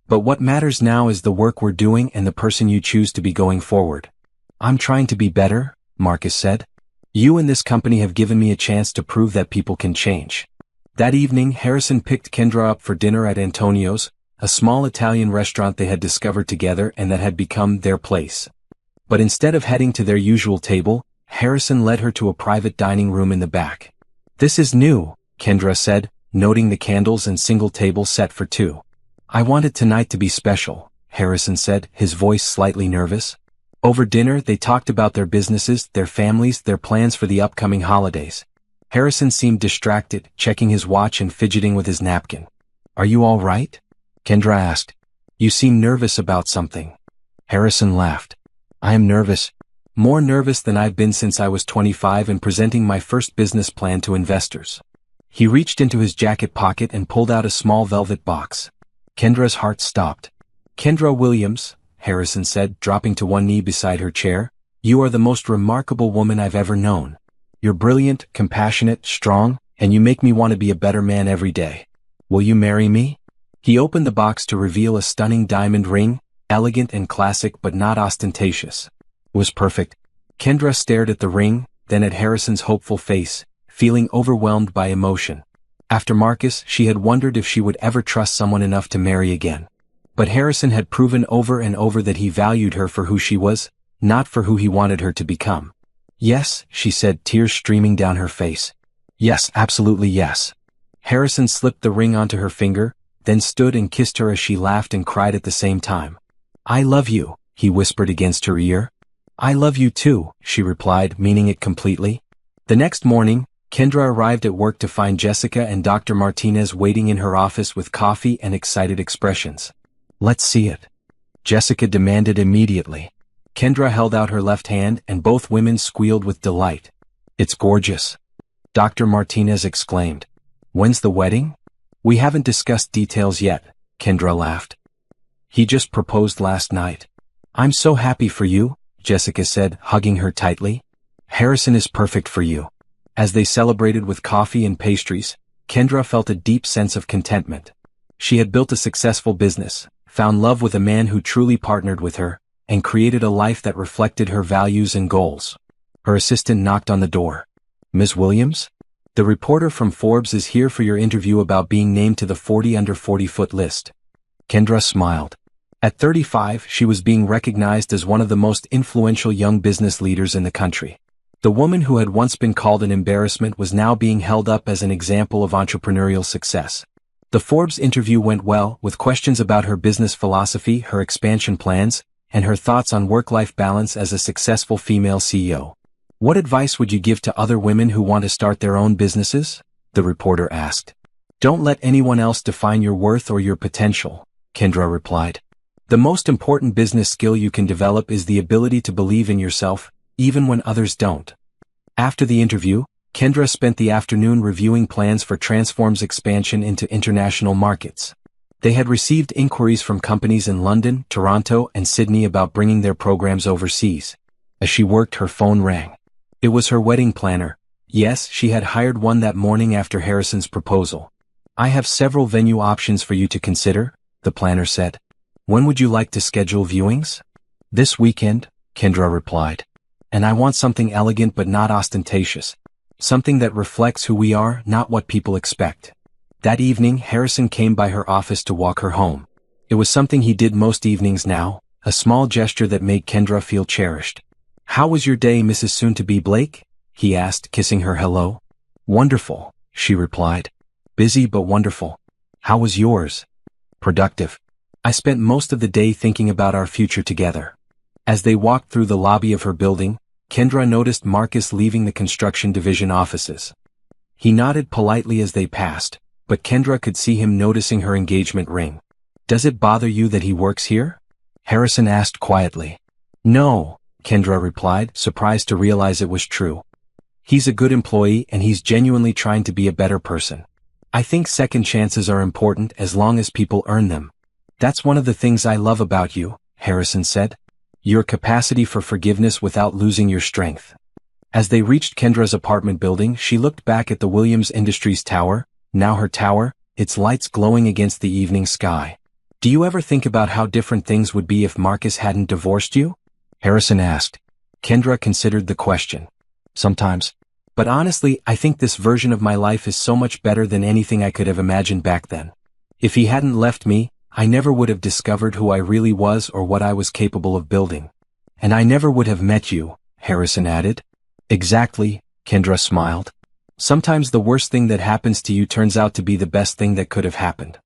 Speaker 1: "But what matters now is the work we're doing and the person you choose to be going forward." "I'm trying to be better," Marcus said. "You and this company have given me a chance to prove that people can change." That evening, Harrison picked Kendra up for dinner at Antonio's, a small Italian restaurant they had discovered together and that had become their place. But instead of heading to their usual table, Harrison led her to a private dining room in the back. "This is new," Kendra said, noting the candles and single table set for two. "I wanted tonight to be special," Harrison said, his voice slightly nervous. Over dinner, they talked about their businesses, their families, their plans for the upcoming holidays. Harrison seemed distracted, checking his watch and fidgeting with his napkin. "Are you all right?" Kendra asked. "You seem nervous about something." Harrison laughed. "I am nervous. More nervous than I've been since I was 25 and presenting my first business plan to investors." He reached into his jacket pocket and pulled out a small velvet box. Kendra's heart stopped. "Kendra Williams," Harrison said, dropping to one knee beside her chair, "you are the most remarkable woman I've ever known. You're brilliant, compassionate, strong, and you make me want to be a better man every day. Will you marry me?" He opened the box to reveal a stunning diamond ring, elegant and classic but not ostentatious. It was perfect. Kendra stared at the ring, then at Harrison's hopeful face, feeling overwhelmed by emotion. After Marcus, she had wondered if she would ever trust someone enough to marry again. But Harrison had proven over and over that he valued her for who she was, not for who he wanted her to become. "Yes," she said, tears streaming down her face. "Yes, absolutely yes." Harrison slipped the ring onto her finger, then stood and kissed her as she laughed and cried at the same time. "I love you," he whispered against her ear. "I love you too," she replied, meaning it completely. The next morning, Kendra arrived at work to find Jessica and Dr. Martinez waiting in her office with coffee and excited expressions. "Let's see it," Jessica demanded immediately. Kendra held out her left hand and both women squealed with delight. "It's gorgeous," Dr. Martinez exclaimed. "When's the wedding?" "We haven't discussed details yet," Kendra laughed. "He just proposed last night." "I'm so happy for you," Jessica said, hugging her tightly. "Harrison is perfect for you." As they celebrated with coffee and pastries, Kendra felt a deep sense of contentment. She had built a successful business, found love with a man who truly partnered with her, and created a life that reflected her values and goals. Her assistant knocked on the door. "Ms. Williams? The reporter from Forbes is here for your interview about being named to the 40 under 40-foot list." Kendra smiled. At 35, she was being recognized as one of the most influential young business leaders in the country. The woman who had once been called an embarrassment was now being held up as an example of entrepreneurial success. The Forbes interview went well, with questions about her business philosophy, her expansion plans, and her thoughts on work-life balance as a successful female CEO. "What advice would you give to other women who want to start their own businesses?" the reporter asked. "Don't let anyone else define your worth or your potential," Kendra replied. "The most important business skill you can develop is the ability to believe in yourself, even when others don't." After the interview, Kendra spent the afternoon reviewing plans for Transform's expansion into international markets. They had received inquiries from companies in London, Toronto, and Sydney about bringing their programs overseas. As she worked, her phone rang. It was her wedding planner. Yes, she had hired one that morning after Harrison's proposal. "I have several venue options for you to consider," the planner said. "When would you like to schedule viewings?" "This weekend," Kendra replied. "And I want something elegant but not ostentatious. Something that reflects who we are, not what people expect." That evening, Harrison came by her office to walk her home. It was something he did most evenings now, a small gesture that made Kendra feel cherished. "How was your day, Mrs. Soon-to-be Blake?" he asked, kissing her hello. "Wonderful," she replied. "Busy but wonderful. How was yours?" "Productive. I spent most of the day thinking about our future together." As they walked through the lobby of her building, Kendra noticed Marcus leaving the construction division offices. He nodded politely as they passed, but Kendra could see him noticing her engagement ring. "Does it bother you that he works here?" Harrison asked quietly. "No," Kendra replied, surprised to realize it was true. "He's a good employee and he's genuinely trying to be a better person. I think second chances are important as long as people earn them." "That's one of the things I love about you," Harrison said. "Your capacity for forgiveness without losing your strength." As they reached Kendra's apartment building, she looked back at the Williams Industries tower, now her tower, its lights glowing against the evening sky. "Do you ever think about how different things would be if Marcus hadn't divorced you?" Harrison asked. Kendra considered the question. "Sometimes. But honestly, I think this version of my life is so much better than anything I could have imagined back then. If he hadn't left me, I never would have discovered who I really was or what I was capable of building. And I never would have met you," Harrison added. "Exactly," Kendra smiled. "Sometimes the worst thing that happens to you turns out to be the best thing that could have happened."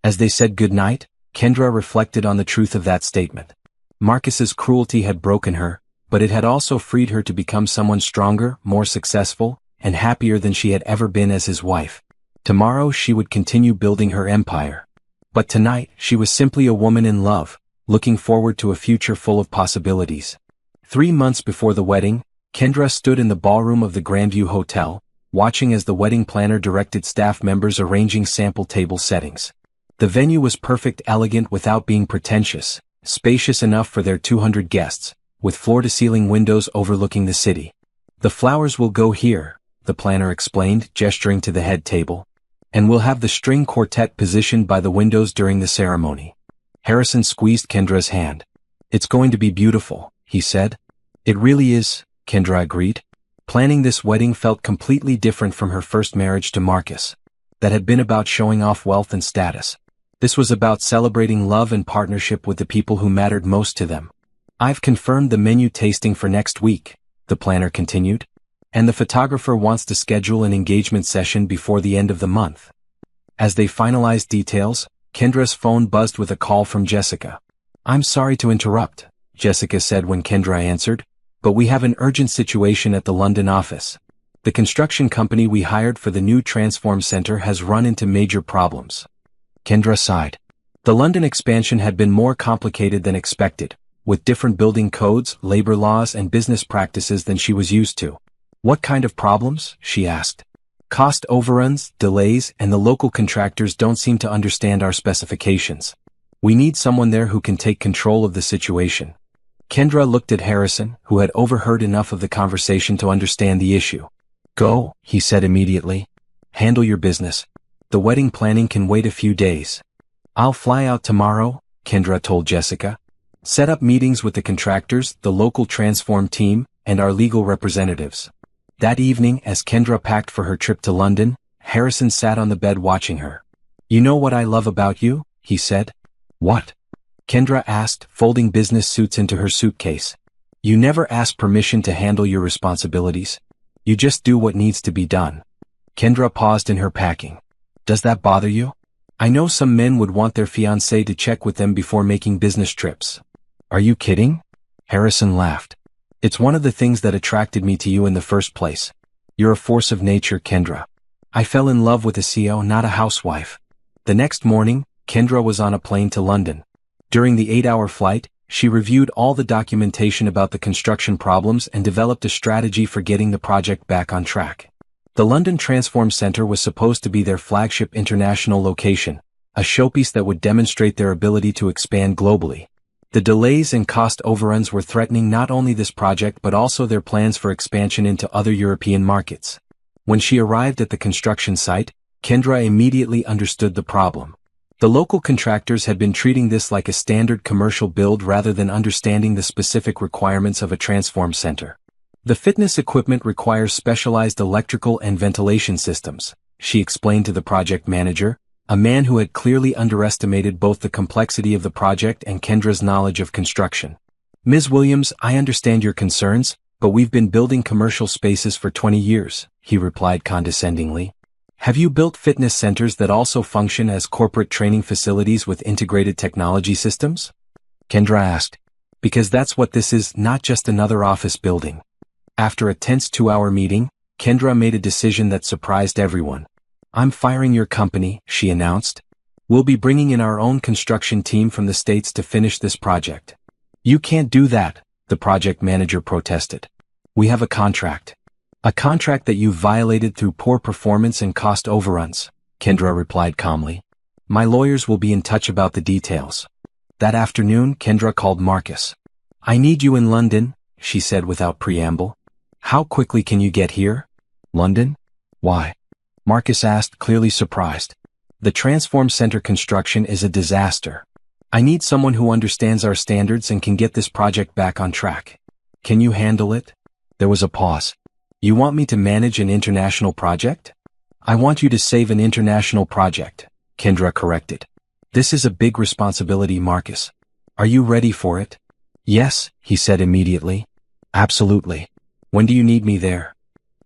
Speaker 1: As they said goodnight, Kendra reflected on the truth of that statement. Marcus's cruelty had broken her, but it had also freed her to become someone stronger, more successful, and happier than she had ever been as his wife. Tomorrow she would continue building her empire. But tonight, she was simply a woman in love, looking forward to a future full of possibilities. 3 months before the wedding, Kendra stood in the ballroom of the Grandview Hotel, watching as the wedding planner directed staff members arranging sample table settings. The venue was perfect, elegant without being pretentious, spacious enough for their 200 guests, with floor-to-ceiling windows overlooking the city. "The flowers will go here," the planner explained, gesturing to the head table. "And we'll have the string quartet positioned by the windows during the ceremony." Harrison squeezed Kendra's hand. "It's going to be beautiful," he said. "It really is," Kendra agreed. Planning this wedding felt completely different from her first marriage to Marcus. That had been about showing off wealth and status. This was about celebrating love and partnership with the people who mattered most to them. "I've confirmed the menu tasting for next week," the planner continued. "And the photographer wants to schedule an engagement session before the end of the month." As they finalized details, Kendra's phone buzzed with a call from Jessica. "I'm sorry to interrupt," Jessica said when Kendra answered, "but we have an urgent situation at the London office. The construction company we hired for the new Transform Center has run into major problems." Kendra sighed. The London expansion had been more complicated than expected, with different building codes, labor laws, and business practices than she was used to. "What kind of problems?" she asked. "Cost overruns, delays, and the local contractors don't seem to understand our specifications. We need someone there who can take control of the situation." Kendra looked at Harrison, who had overheard enough of the conversation to understand the issue. "Go," he said immediately. "Handle your business. The wedding planning can wait a few days." "I'll fly out tomorrow," Kendra told Jessica. Set up meetings with the contractors, the local transform team, and our legal representatives. That evening, as Kendra packed for her trip to London, Harrison sat on the bed watching her. You know what I love about you? He said. What? Kendra asked, folding business suits into her suitcase. You never ask permission to handle your responsibilities. You just do what needs to be done. Kendra paused in her packing. Does that bother you? I know some men would want their fiancé to check with them before making business trips. Are you kidding? Harrison laughed. It's one of the things that attracted me to you in the first place. You're a force of nature, Kendra. I fell in love with a CEO, not a housewife. The next morning, Kendra was on a plane to London. During the 8-hour flight, she reviewed all the documentation about the construction problems and developed a strategy for getting the project back on track. The London Transform Centre was supposed to be their flagship international location, a showpiece that would demonstrate their ability to expand globally. The delays and cost overruns were threatening not only this project but also their plans for expansion into other European markets. When she arrived at the construction site, Kendra immediately understood the problem. The local contractors had been treating this like a standard commercial build rather than understanding the specific requirements of a transform center. The fitness equipment requires specialized electrical and ventilation systems, she explained to the project manager, a man who had clearly underestimated both the complexity of the project and Kendra's knowledge of construction. Ms. Williams, I understand your concerns, but we've been building commercial spaces for 20 years, he replied condescendingly. Have you built fitness centers that also function as corporate training facilities with integrated technology systems? Kendra asked. Because that's what this is, not just another office building. After a tense 2-hour meeting, Kendra made a decision that surprised everyone. I'm firing your company, she announced. We'll be bringing in our own construction team from the States to finish this project. You can't do that, the project manager protested. We have a contract. A contract that you've violated through poor performance and cost overruns, Kendra replied calmly. My lawyers will be in touch about the details. That afternoon, Kendra called Marcus. I need you in London, she said without preamble. How quickly can you get here? London? Why? Marcus asked, clearly surprised. The Transform Center construction is a disaster. I need someone who understands our standards and can get this project back on track. Can you handle it? There was a pause. You want me to manage an international project? I want you to save an international project, Kendra corrected. This is a big responsibility, Marcus. Are you ready for it? Yes, he said immediately. Absolutely. When do you need me there?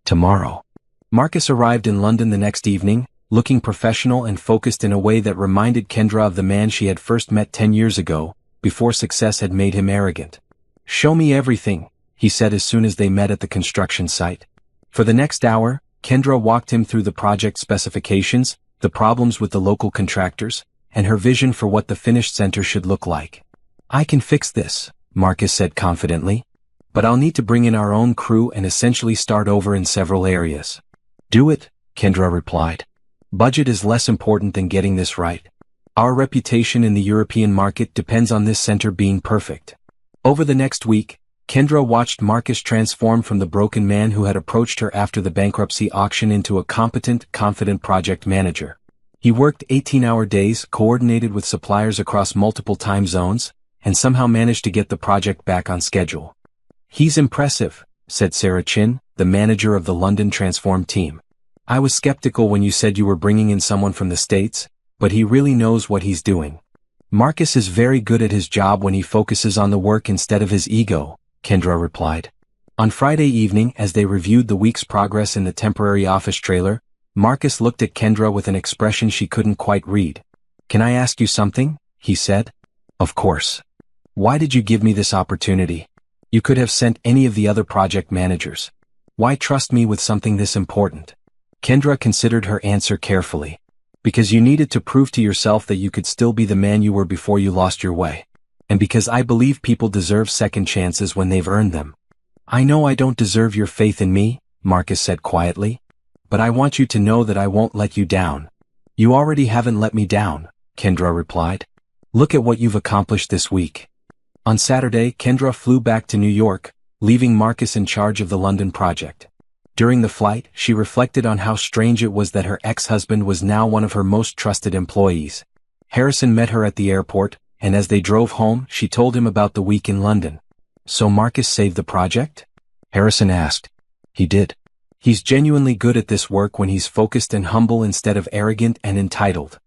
Speaker 1: Tomorrow. Marcus arrived in London the next evening, looking professional and focused in a way that reminded Kendra of the man she had first met 10 years ago, before success had made him arrogant. Show me everything, he said as soon as they met at the construction site. For the next hour, Kendra walked him through the project specifications, the problems with the local contractors, and her vision for what the finished center should look like. I can fix this, Marcus said confidently. But I'll need to bring in our own crew and essentially start over in several areas. Do it, Kendra replied. Budget is less important than getting this right. Our reputation in the European market depends on this center being perfect. Over the next week, Kendra watched Marcus transform from the broken man who had approached her after the bankruptcy auction into a competent, confident project manager. He worked 18-hour days, coordinated with suppliers across multiple time zones, and somehow managed to get the project back on schedule. He's impressive, said Sarah Chin, the manager of the London Transform team. I was skeptical when you said you were bringing in someone from the States, but he really knows what he's doing. Marcus is very good at his job when he focuses on the work instead of his ego, Kendra replied. On Friday evening, as they reviewed the week's progress in the temporary office trailer, Marcus looked at Kendra with an expression she couldn't quite read. Can I ask you something? He said. Of course. Why did you give me this opportunity? You could have sent any of the other project managers. Why trust me with something this important? Kendra considered her answer carefully. Because you needed to prove to yourself that you could still be the man you were before you lost your way. And because I believe people deserve second chances when they've earned them. I know I don't deserve your faith in me, Marcus said quietly. But I want you to know that I won't let you down. You already haven't let me down, Kendra replied. Look at what you've accomplished this week. On Saturday, Kendra flew back to New York, leaving Marcus in charge of the London project. During the flight, she reflected on how strange it was that her ex-husband was now one of her most trusted employees. Harrison met her at the airport, and as they drove home, she told him about the week in London. "So Marcus saved the project?" Harrison asked. "He did. He's genuinely good at this work when he's focused and humble instead of arrogant and entitled."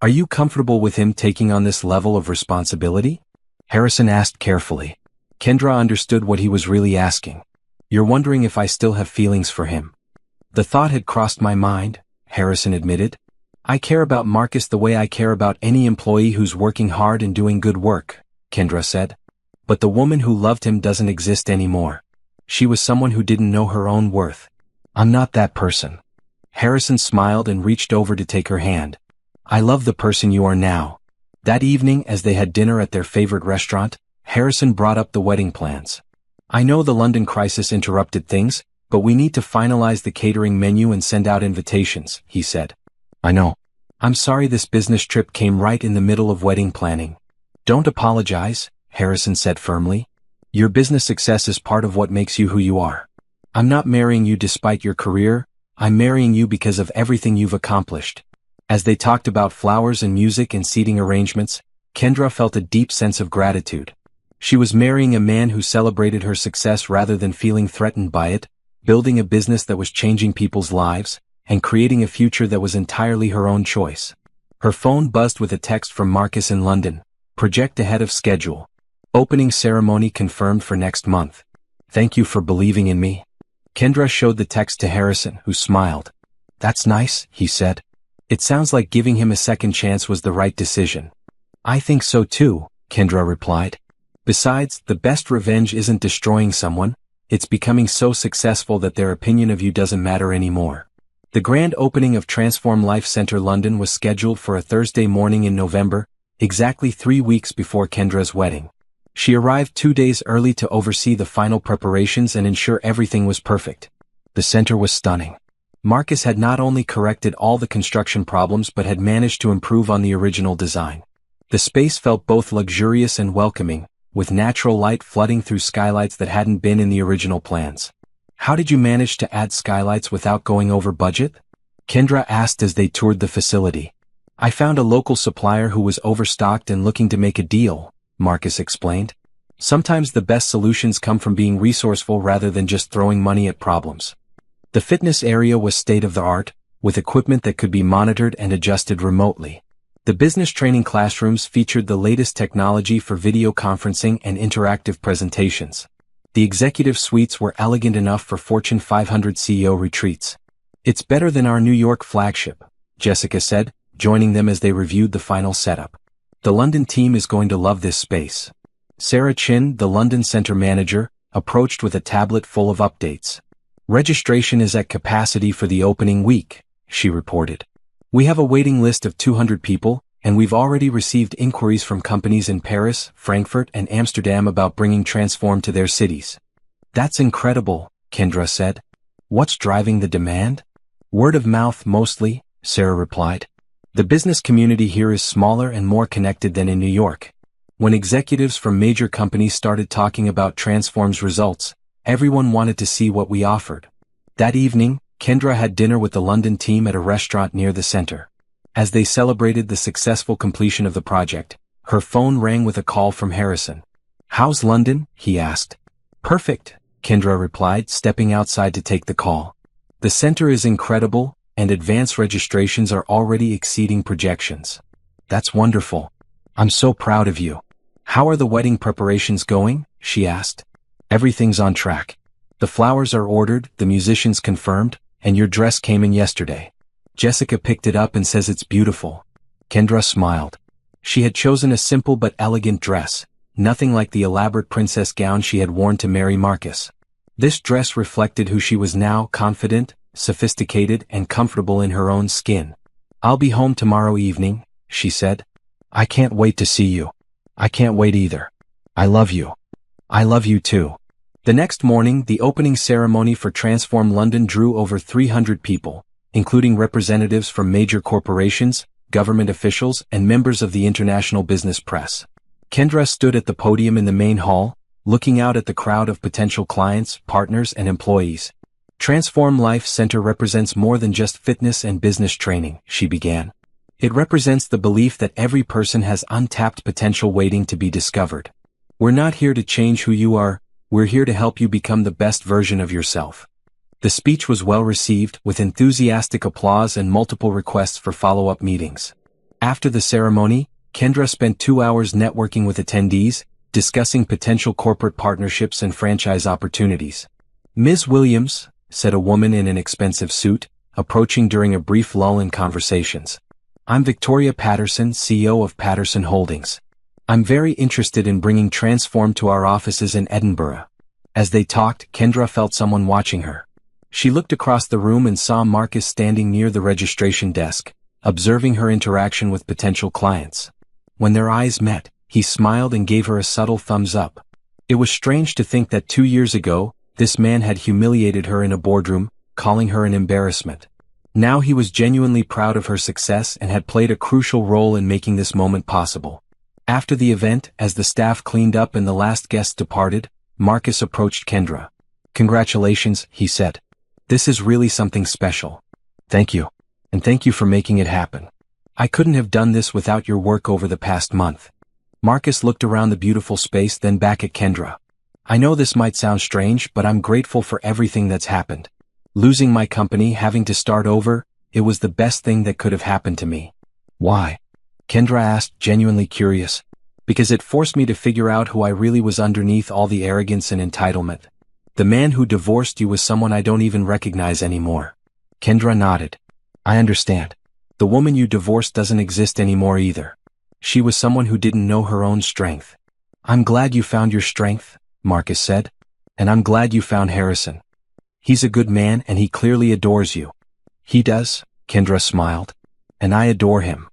Speaker 1: "Are you comfortable with him taking on this level of responsibility?" Harrison asked carefully. Kendra understood what he was really asking. "You're wondering if I still have feelings for him?" "The thought had crossed my mind," Harrison admitted. "I care about Marcus the way I care about any employee who's working hard and doing good work," Kendra said. "But the woman who loved him doesn't exist anymore. She was someone who didn't know her own worth. I'm not that person." Harrison smiled and reached over to take her hand. "I love the person you are now." That evening, as they had dinner at their favorite restaurant, Harrison brought up the wedding plans. "I know the London crisis interrupted things, but we need to finalize the catering menu and send out invitations," he said. "I know. I'm sorry this business trip came right in the middle of wedding planning." "Don't apologize," Harrison said firmly. "Your business success is part of what makes you who you are. I'm not marrying you despite your career, I'm marrying you because of everything you've accomplished." As they talked about flowers and music and seating arrangements, Kendra felt a deep sense of gratitude. She was marrying a man who celebrated her success rather than feeling threatened by it, building a business that was changing people's lives, and creating a future that was entirely her own choice. Her phone buzzed with a text from Marcus in London. "Project ahead of schedule. Opening ceremony confirmed for next month. Thank you for believing in me." Kendra showed the text to Harrison, who smiled. "That's nice," he said. "It sounds like giving him a second chance was the right decision." "I think so too," Kendra replied. "Besides, the best revenge isn't destroying someone, it's becoming so successful that their opinion of you doesn't matter anymore." The grand opening of Transform Life Centre London was scheduled for a Thursday morning in November, exactly 3 weeks before Kendra's wedding. She arrived 2 days early to oversee the final preparations and ensure everything was perfect. The center was stunning. Marcus had not only corrected all the construction problems but had managed to improve on the original design. The space felt both luxurious and welcoming, with natural light flooding through skylights that hadn't been in the original plans. "How did you manage to add skylights without going over budget?" Kendra asked as they toured the facility. "I found a local supplier who was overstocked and looking to make a deal," Marcus explained. "Sometimes the best solutions come from being resourceful rather than just throwing money at problems." The fitness area was state-of-the-art, with equipment that could be monitored and adjusted remotely. The business training classrooms featured the latest technology for video conferencing and interactive presentations. The executive suites were elegant enough for Fortune 500 CEO retreats. "It's better than our New York flagship," Jessica said, joining them as they reviewed the final setup. "The London team is going to love this space." Sarah Chin, the London Center manager, approached with a tablet full of updates. "Registration is at capacity for the opening week," she reported. "We have a waiting list of 200 people, and we've already received inquiries from companies in Paris, Frankfurt, and Amsterdam about bringing Transform to their cities." "That's incredible," Kendra said. "What's driving the demand?" "Word of mouth mostly," Sarah replied. "The business community here is smaller and more connected than in New York. When executives from major companies started talking about Transform's results, everyone wanted to see what we offered." That evening, Kendra had dinner with the London team at a restaurant near the center. As they celebrated the successful completion of the project, her phone rang with a call from Harrison. "How's London?" he asked. "Perfect," Kendra replied, stepping outside to take the call. "The center is incredible, and advance registrations are already exceeding projections." "That's wonderful. I'm so proud of you." "How are the wedding preparations going?" she asked. "Everything's on track. The flowers are ordered, the musicians confirmed, and your dress came in yesterday. Jessica picked it up and says it's beautiful." Kendra smiled. She had chosen a simple but elegant dress, nothing like the elaborate princess gown she had worn to marry Marcus. This dress reflected who she was now, confident, sophisticated, and comfortable in her own skin. "I'll be home tomorrow evening," she said. "I can't wait to see you." "I can't wait either. I love you." "I love you too." The next morning, the opening ceremony for Transform London drew over 300 people, including representatives from major corporations, government officials, and members of the international business press. Kendra stood at the podium in the main hall, looking out at the crowd of potential clients, partners, and employees. "Transform Life Center represents more than just fitness and business training," she began. It represents the belief that every person has untapped potential waiting to be discovered. We're not here to change who you are, we're here to help you become the best version of yourself. The speech was well received, with enthusiastic applause and multiple requests for follow-up meetings. After the ceremony, Kendra spent 2 hours networking with attendees, discussing potential corporate partnerships and franchise opportunities. "Ms. Williams," said a woman in an expensive suit, approaching during a brief lull in conversations. "I'm Victoria Patterson, CEO of Patterson Holdings. I'm very interested in bringing Transform to our offices in Edinburgh." As they talked, Kendra felt someone watching her. She looked across the room and saw Marcus standing near the registration desk, observing her interaction with potential clients. When their eyes met, he smiled and gave her a subtle thumbs up. It was strange to think that 2 years ago, this man had humiliated her in a boardroom, calling her an embarrassment. Now he was genuinely proud of her success and had played a crucial role in making this moment possible. After the event, as the staff cleaned up and the last guests departed, Marcus approached Kendra. "Congratulations," he said. "This is really something special." "Thank you. And thank you for making it happen. I couldn't have done this without your work over the past month." Marcus looked around the beautiful space, then back at Kendra. "I know this might sound strange, but I'm grateful for everything that's happened. Losing my company, having to start over, it was the best thing that could have happened to me." "Why?" Kendra asked, genuinely curious. "Because it forced me to figure out who I really was underneath all the arrogance and entitlement. The man who divorced you was someone I don't even recognize anymore." Kendra nodded. "I understand. The woman you divorced doesn't exist anymore either. She was someone who didn't know her own strength." "I'm glad you found your strength," Marcus said. "And I'm glad you found Harrison. He's a good man and he clearly adores you." "He does," Kendra smiled. "And I adore him."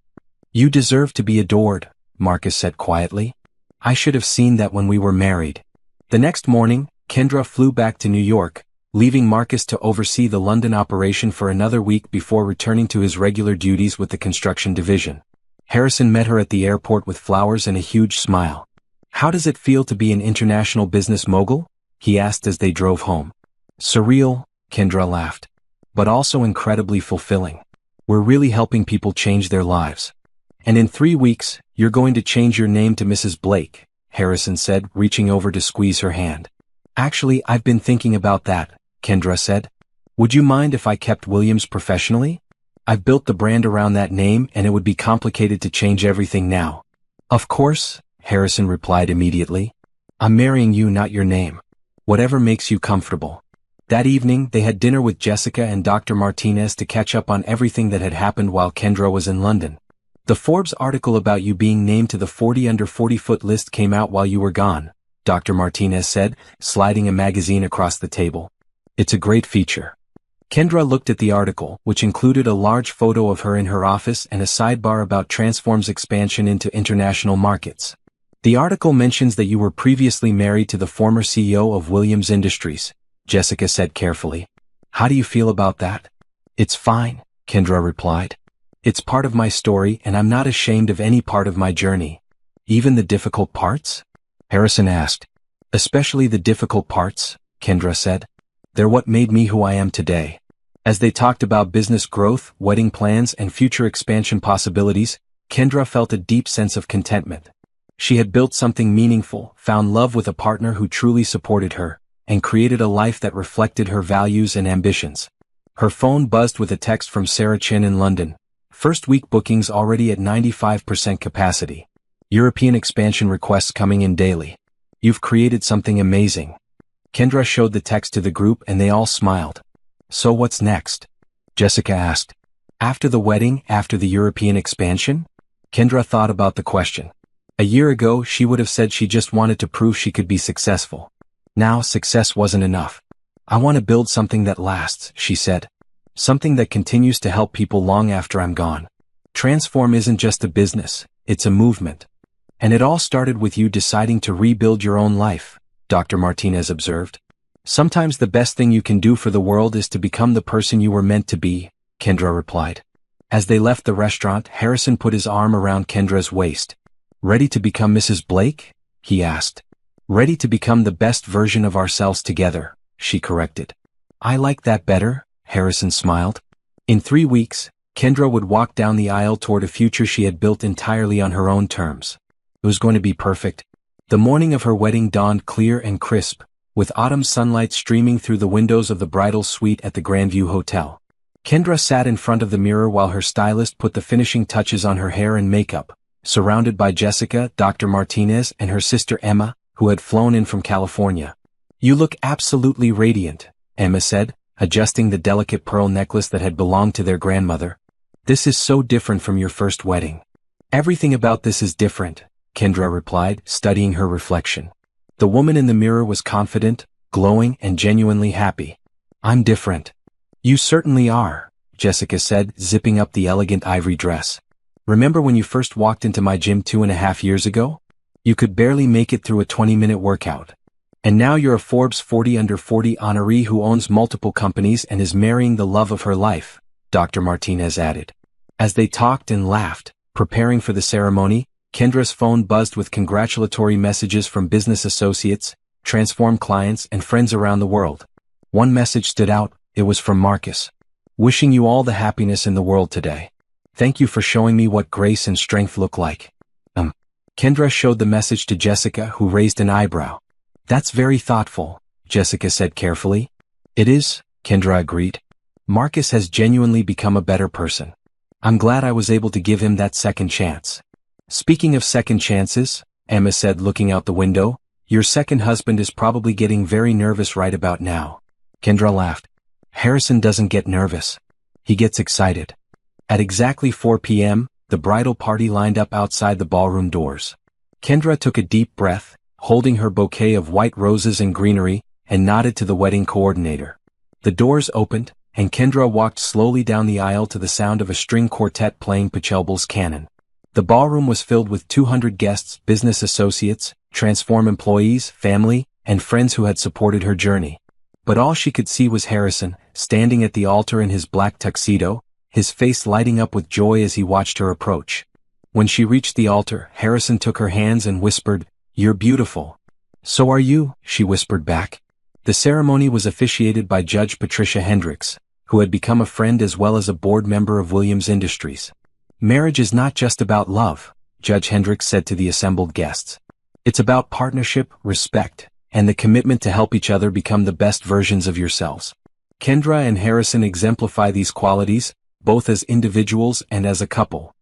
Speaker 1: "You deserve to be adored," Marcus said quietly. "I should have seen that when we were married." The next morning, Kendra flew back to New York, leaving Marcus to oversee the London operation for another week before returning to his regular duties with the construction division. Harrison met her at the airport with flowers and a huge smile. "How does it feel to be an international business mogul?" he asked as they drove home. "Surreal," Kendra laughed. "But also incredibly fulfilling. We're really helping people change their lives." "And in 3 weeks, you're going to change your name to Mrs. Blake," Harrison said, reaching over to squeeze her hand. "Actually, I've been thinking about that," Kendra said. "Would you mind if I kept Williams professionally? I've built the brand around that name and it would be complicated to change everything now." "Of course," Harrison replied immediately. "I'm marrying you, not your name. Whatever makes you comfortable." That evening, they had dinner with Jessica and Dr. Martinez to catch up on everything that had happened while Kendra was in London. "The Forbes article about you being named to the 40 under 40-foot list came out while you were gone," Dr. Martinez said, sliding a magazine across the table. "It's a great feature." Kendra looked at the article, which included a large photo of her in her office and a sidebar about Transform's expansion into international markets. "The article mentions that you were previously married to the former CEO of Williams Industries," Jessica said carefully. "How do you feel about that?" "It's fine," Kendra replied. "It's part of my story and I'm not ashamed of any part of my journey." "Even the difficult parts?" Harrison asked. "Especially the difficult parts," Kendra said. "They're what made me who I am today." As they talked about business growth, wedding plans, and future expansion possibilities, Kendra felt a deep sense of contentment. She had built something meaningful, found love with a partner who truly supported her, and created a life that reflected her values and ambitions. Her phone buzzed with a text from Sarah Chin in London. "First week bookings already at 95% capacity. European expansion requests coming in daily. You've created something amazing." Kendra showed the text to the group and they all smiled. "So what's next?" Jessica asked. "After the wedding, after the European expansion?" Kendra thought about the question. A year ago, she would have said she just wanted to prove she could be successful. Now, success wasn't enough. "I want to build something that lasts," she said. "Something that continues to help people long after I'm gone. Transform isn't just a business, it's a movement." "And it all started with you deciding to rebuild your own life," Dr. Martinez observed. "Sometimes the best thing you can do for the world is to become the person you were meant to be," Kendra replied. As they left the restaurant, Harrison put his arm around Kendra's waist. "Ready to become Mrs. Blake?" he asked. "Ready to become the best version of ourselves together," she corrected. "I like that better," Harrison smiled. In 3 weeks, Kendra would walk down the aisle toward a future she had built entirely on her own terms. It was going to be perfect. The morning of her wedding dawned clear and crisp, with autumn sunlight streaming through the windows of the bridal suite at the Grandview Hotel. Kendra sat in front of the mirror while her stylist put the finishing touches on her hair and makeup, surrounded by Jessica, Dr. Martinez, and her sister Emma, who had flown in from California. "You look absolutely radiant," Emma said, adjusting the delicate pearl necklace that had belonged to their grandmother. "This is so different from your first wedding." "Everything about this is different," Kendra replied, studying her reflection. The woman in the mirror was confident, glowing, and genuinely happy. "I'm different." "You certainly are," Jessica said, zipping up the elegant ivory dress. "Remember when you first walked into my gym 2.5 years ago? You could barely make it through a 20-minute workout. And now you're a Forbes 40 Under 40 honoree who owns multiple companies and is marrying the love of her life," Dr. Martinez added. As they talked and laughed, preparing for the ceremony, Kendra's phone buzzed with congratulatory messages from business associates, Transform clients, and friends around the world. One message stood out. It was from Marcus. "Wishing you all the happiness in the world today. Thank you for showing me what grace and strength look like." Kendra showed the message to Jessica, who raised an eyebrow. "That's very thoughtful," Jessica said carefully. "It is," Kendra agreed. "Marcus has genuinely become a better person. I'm glad I was able to give him that second chance." "Speaking of second chances," Emma said, looking out the window, "your second husband is probably getting very nervous right about now." Kendra laughed. "Harrison doesn't get nervous. He gets excited." At exactly 4 p.m., the bridal party lined up outside the ballroom doors. Kendra took a deep breath, holding her bouquet of white roses and greenery, and nodded to the wedding coordinator. The doors opened, and Kendra walked slowly down the aisle to the sound of a string quartet playing Pachelbel's canon. The ballroom was filled with 200 guests, business associates, Transform employees, family, and friends who had supported her journey. But all she could see was Harrison, standing at the altar in his black tuxedo, his face lighting up with joy as he watched her approach. When she reached the altar, Harrison took her hands and whispered, "You're beautiful." "So are you," she whispered back. The ceremony was officiated by Judge Patricia Hendricks, who had become a friend as well as a board member of Williams Industries. "Marriage is not just about love," Judge Hendricks said to the assembled guests. "It's about partnership, respect, and the commitment to help each other become the best versions of yourselves." Kendra and Harrison exemplify these qualities, both as individuals and as a couple.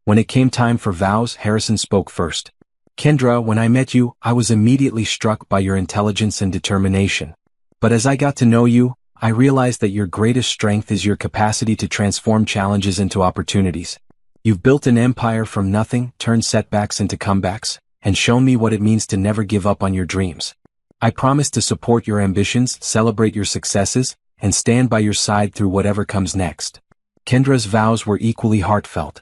Speaker 1: When it came time for vows, Harrison spoke first. "Kendra, when I met you, I was immediately struck by your intelligence and determination. But as I got to know you, I realized that your greatest strength is your capacity to transform challenges into opportunities. You've built an empire from nothing, turned setbacks into comebacks, and shown me what it means to never give up on your dreams. I promise to support your ambitions, celebrate your successes, and stand by your side through whatever comes next." Kendra's vows were equally heartfelt.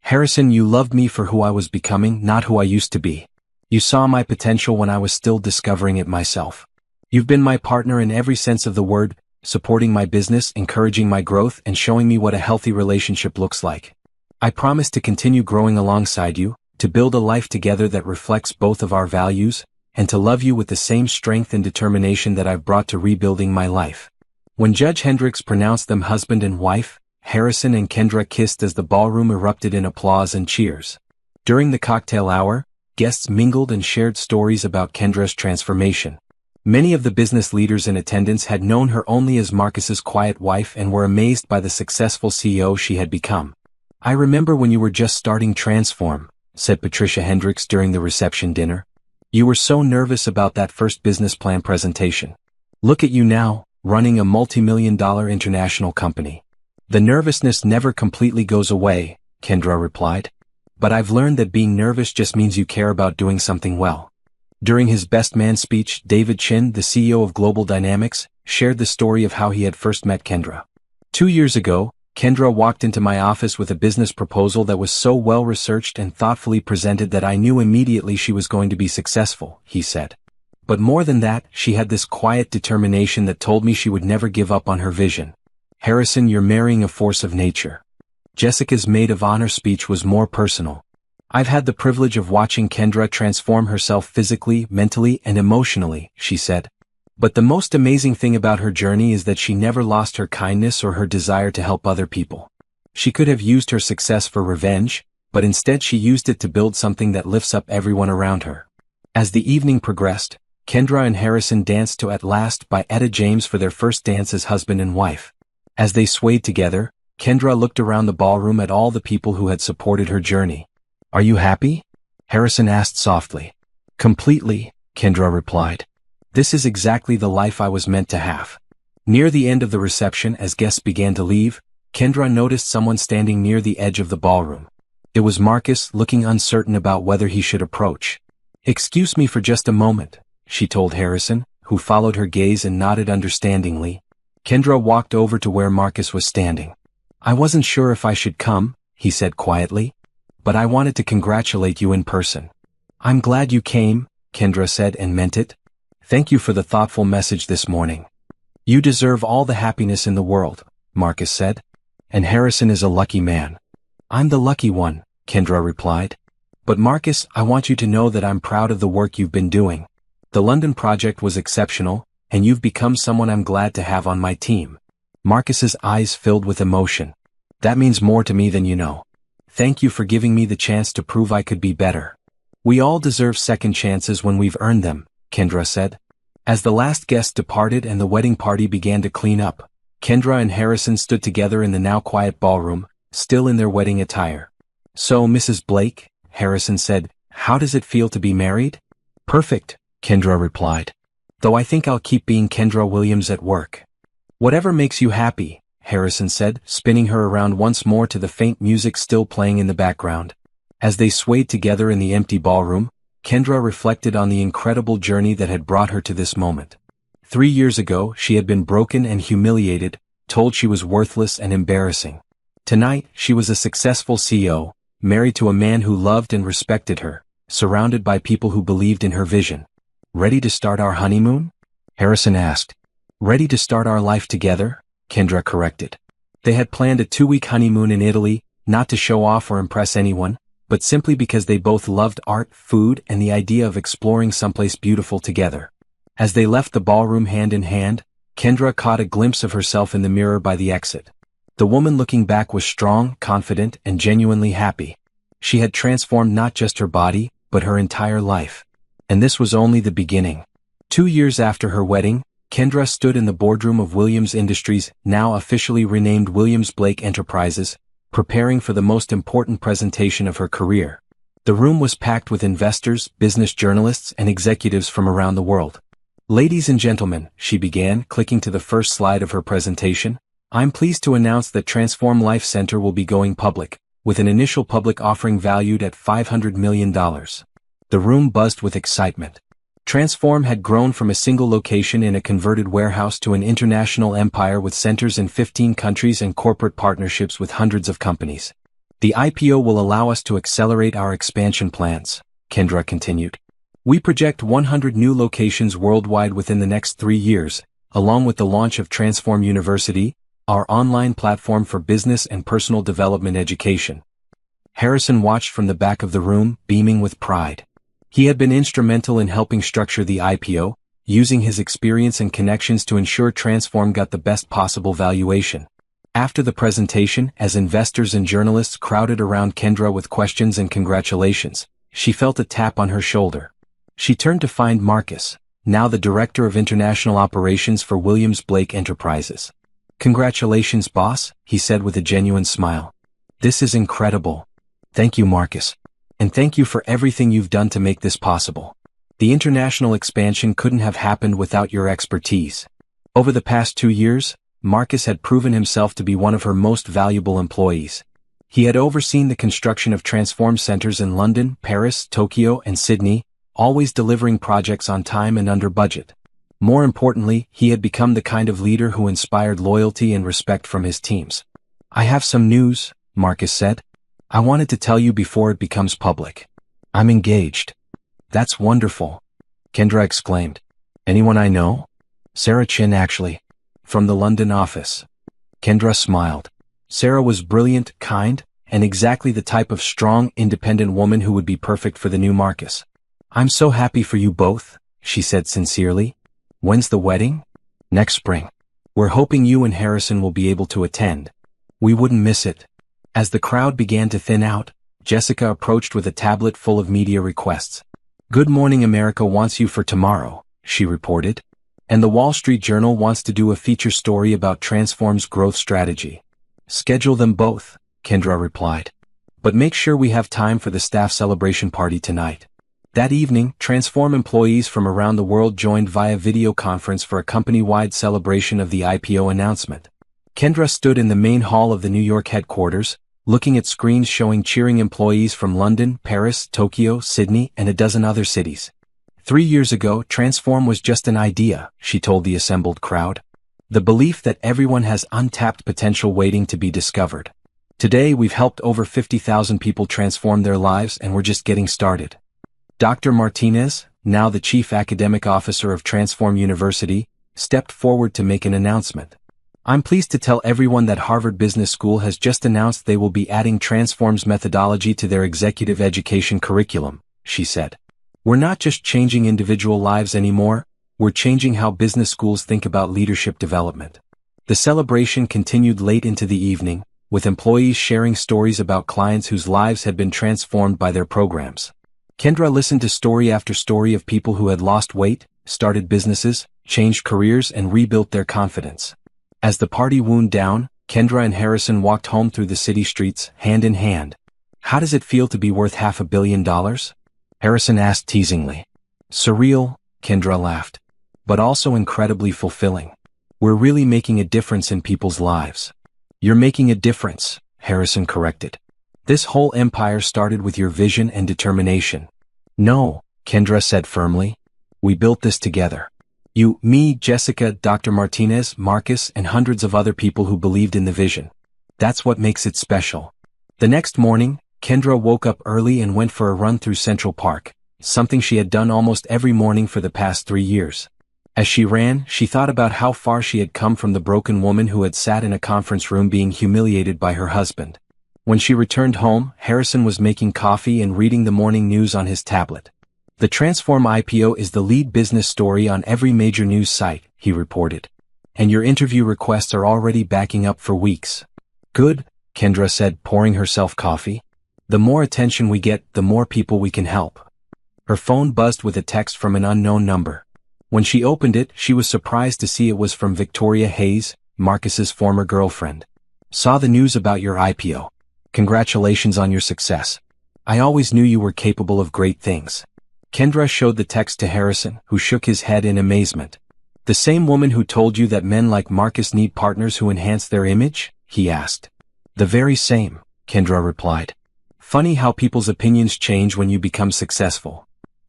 Speaker 1: "Harrison, you loved me for who I was becoming, not who I used to be. You saw my potential when I was still discovering it myself. You've been my partner in every sense of the word, supporting my business, encouraging my growth, and showing me what a healthy relationship looks like. I promise to continue growing alongside you, to build a life together that reflects both of our values, and to love you with the same strength and determination that I've brought to rebuilding my life." When Judge Hendricks pronounced them husband and wife, Harrison and Kendra kissed as the ballroom erupted in applause and cheers. During the cocktail hour, guests mingled and shared stories about Kendra's transformation. Many of the business leaders in attendance had known her only as Marcus's quiet wife and were amazed by the successful CEO she had become. "I remember when you were just starting Transform," said Patricia Hendricks during the reception dinner. "You were so nervous about that first business plan presentation. Look at you now, running a multi-million-dollar international company." "The nervousness never completely goes away," Kendra replied. "But I've learned that being nervous just means you care about doing something well." During his Best Man speech, David Chin, the CEO of Global Dynamics, shared the story of how he had first met Kendra. 2 years ago, Kendra walked into my office with a business proposal that was so well-researched and thoughtfully presented that I knew immediately she was going to be successful, he said. But more than that, she had this quiet determination that told me she would never give up on her vision. "Harrison, you're marrying a force of nature." Jessica's maid of honor speech was more personal. "I've had the privilege of watching Kendra transform herself physically, mentally, and emotionally," she said. "But the most amazing thing about her journey is that she never lost her kindness or her desire to help other people. She could have used her success for revenge, but instead she used it to build something that lifts up everyone around her. As the evening progressed, Kendra and Harrison danced to At Last by Etta James for their first dance as husband and wife. As they swayed together, Kendra looked around the ballroom at all the people who had supported her journey. "Are you happy?" Harrison asked softly. "Completely," Kendra replied. "This is exactly the life I was meant to have." Near the end of the reception, as guests began to leave, Kendra noticed someone standing near the edge of the ballroom. It was Marcus, looking uncertain about whether he should approach. "Excuse me for just a moment," she told Harrison, who followed her gaze and nodded understandingly. Kendra walked over to where Marcus was standing. "I wasn't sure if I should come," he said quietly, "but I wanted to congratulate you in person." "I'm glad you came," Kendra said, and meant it. "Thank you for the thoughtful message this morning." "You deserve all the happiness in the world," Marcus said. "And Harrison is a lucky man." "I'm the lucky one," Kendra replied. "But Marcus, I want you to know that I'm proud of the work you've been doing. The London project was exceptional, and you've become someone I'm glad to have on my team." Marcus's eyes filled with emotion. "That means more to me than you know. Thank you for giving me the chance to prove I could be better." "We all deserve second chances when we've earned them," Kendra said. As the last guest departed and the wedding party began to clean up, Kendra and Harrison stood together in the now quiet ballroom, still in their wedding attire. "So, Mrs. Blake," Harrison said, "how does it feel to be married?" "Perfect," Kendra replied. "Though I think I'll keep being Kendra Williams at work." "Whatever makes you happy," Harrison said, spinning her around once more to the faint music still playing in the background. As they swayed together in the empty ballroom, Kendra reflected on the incredible journey that had brought her to this moment. 3 years ago, she had been broken and humiliated, told she was worthless and embarrassing. Tonight, she was a successful CEO, married to a man who loved and respected her, surrounded by people who believed in her vision. "Ready to start our honeymoon?" Harrison asked. "Ready to start our life together?" Kendra corrected. They had planned a 2-week honeymoon in Italy, not to show off or impress anyone, but simply because they both loved art, food, and the idea of exploring someplace beautiful together. As they left the ballroom hand in hand, Kendra caught a glimpse of herself in the mirror by the exit. The woman looking back was strong, confident, and genuinely happy. She had transformed not just her body, but her entire life. And this was only the beginning. 2 years after her wedding, Kendra stood in the boardroom of Williams Industries, now officially renamed Williams Blake Enterprises, preparing for the most important presentation of her career. The room was packed with investors, business journalists, and executives from around the world. "Ladies and gentlemen," she began, clicking to the first slide of her presentation, "I'm pleased to announce that Transform Life Center will be going public, with an initial public offering valued at $500 million. The room buzzed with excitement. Transform had grown from a single location in a converted warehouse to an international empire with centers in 15 countries and corporate partnerships with hundreds of companies. The IPO will allow us to accelerate our expansion plans," Kendra continued. "We project 100 new locations worldwide within the next 3 years, along with the launch of Transform University, our online platform for business and personal development education." Harrison watched from the back of the room, beaming with pride. He had been instrumental in helping structure the IPO, using his experience and connections to ensure Transform got the best possible valuation. After the presentation, as investors and journalists crowded around Kendra with questions and congratulations, she felt a tap on her shoulder. She turned to find Marcus, now the Director of International Operations for Williams Blake Enterprises. "Congratulations, boss," he said with a genuine smile. "This is incredible. Thank you, Marcus. And thank you for everything you've done to make this possible. The international expansion couldn't have happened without your expertise." Over the past 2 years, Marcus had proven himself to be one of her most valuable employees. He had overseen the construction of Transform centers in London, Paris, Tokyo, and Sydney, always delivering projects on time and under budget. More importantly, he had become the kind of leader who inspired loyalty and respect from his teams. "I have some news," Marcus said. "I wanted to tell you before it becomes public. I'm engaged." "That's wonderful," Kendra exclaimed. "Anyone I know?" "Sarah Chin, actually. From the London office." Kendra smiled. Sarah was brilliant, kind, and exactly the type of strong, independent woman who would be perfect for the new Marcus. "I'm so happy for you both," she said sincerely. "When's the wedding?" "Next spring. We're hoping you and Harrison will be able to attend. We wouldn't miss it," As the crowd began to thin out, Jessica approached with a tablet full of media requests. "Good Morning America wants you for tomorrow," she reported. "And the Wall Street Journal wants to do a feature story about Transform's growth strategy." "Schedule them both," Kendra replied. "But make sure we have time for the staff celebration party tonight." That evening, Transform employees from around the world joined via video conference for a company-wide celebration of the IPO announcement. Kendra stood in the main hall of the New York headquarters, looking at screens showing cheering employees from London, Paris, Tokyo, Sydney, and a dozen other cities. 3 years ago, Transform was just an idea, she told the assembled crowd. The belief that everyone has untapped potential waiting to be discovered. Today we've helped over 50,000 people transform their lives and we're just getting started. Dr. Martinez, now the Chief Academic Officer of Transform University, stepped forward to make an announcement. "I'm pleased to tell everyone that Harvard Business School has just announced they will be adding Transform's methodology to their executive education curriculum," she said. "We're not just changing individual lives anymore, we're changing how business schools think about leadership development." The celebration continued late into the evening, with employees sharing stories about clients whose lives had been transformed by their programs. Kendra listened to story after story of people who had lost weight, started businesses, changed careers, and rebuilt their confidence. As the party wound down, Kendra and Harrison walked home through the city streets, hand in hand. "How does it feel to be worth $500 million?" Harrison asked teasingly. "Surreal," Kendra laughed. "But also incredibly fulfilling. We're really making a difference in people's lives." "You're making a difference," Harrison corrected. "This whole empire started with your vision and determination." "No," Kendra said firmly. "We built this together. You, me, Jessica, Dr. Martinez, Marcus, and hundreds of other people who believed in the vision. That's what makes it special." The next morning, Kendra woke up early and went for a run through Central Park, something she had done almost every morning for the past 3 years. As she ran, she thought about how far she had come from the broken woman who had sat in a conference room being humiliated by her husband. When she returned home, Harrison was making coffee and reading the morning news on his tablet. "The Transform IPO is the lead business story on every major news site," he reported. "And your interview requests are already backing up for weeks." "Good," Kendra said, pouring herself coffee. "The more attention we get, the more people we can help." Her phone buzzed with a text from an unknown number. When she opened it, she was surprised to see it was from Victoria Hayes, Marcus's former girlfriend. "Saw the news about your IPO. Congratulations on your success. I always knew you were capable of great things." Kendra showed the text to Harrison, who shook his head in amazement. "The same woman who told you that men like Marcus need partners who enhance their image?" he asked. "The very same," Kendra replied. "Funny how people's opinions change when you become successful."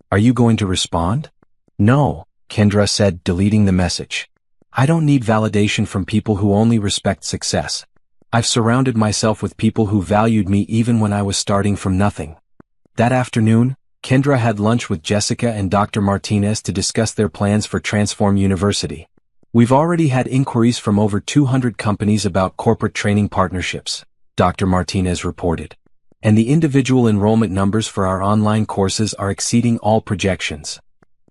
Speaker 1: "Are you going to respond?" "No," Kendra said, deleting the message. "I don't need validation from people who only respect success. I've surrounded myself with people who valued me even when I was starting from nothing." That afternoon, Kendra had lunch with Jessica and Dr. Martinez to discuss their plans for Transform University. "We've already had inquiries from over 200 companies about corporate training partnerships," Dr. Martinez reported. "And the individual enrollment numbers for our online courses are exceeding all projections."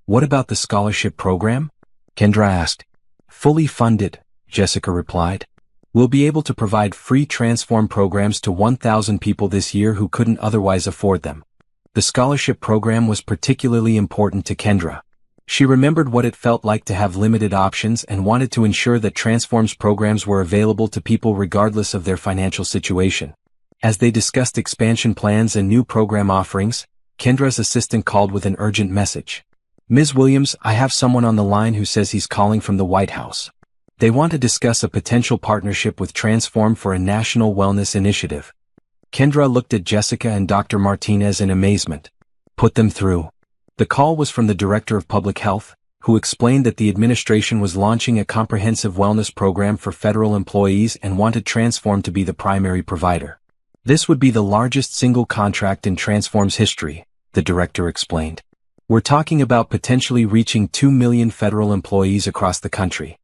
Speaker 1: "What about the scholarship program?" Kendra asked. "Fully funded," Jessica replied. "We'll be able to provide free Transform programs to 1,000 people this year who couldn't otherwise afford them." The scholarship program was particularly important to Kendra. She remembered what it felt like to have limited options and wanted to ensure that Transform's programs were available to people regardless of their financial situation. As they discussed expansion plans and new program offerings, Kendra's assistant called with an urgent message. "Ms. Williams, I have someone on the line who says he's calling from the White House. They want to discuss a potential partnership with Transform for a national wellness initiative." Kendra looked at Jessica and Dr. Martinez in amazement. "Put them through." The call was from the Director of Public Health, who explained that the administration was launching a comprehensive wellness program for federal employees and wanted Transform to be the primary provider. "This would be the largest single contract in Transform's history," the director explained. "We're talking about potentially reaching 2 million federal employees across the country."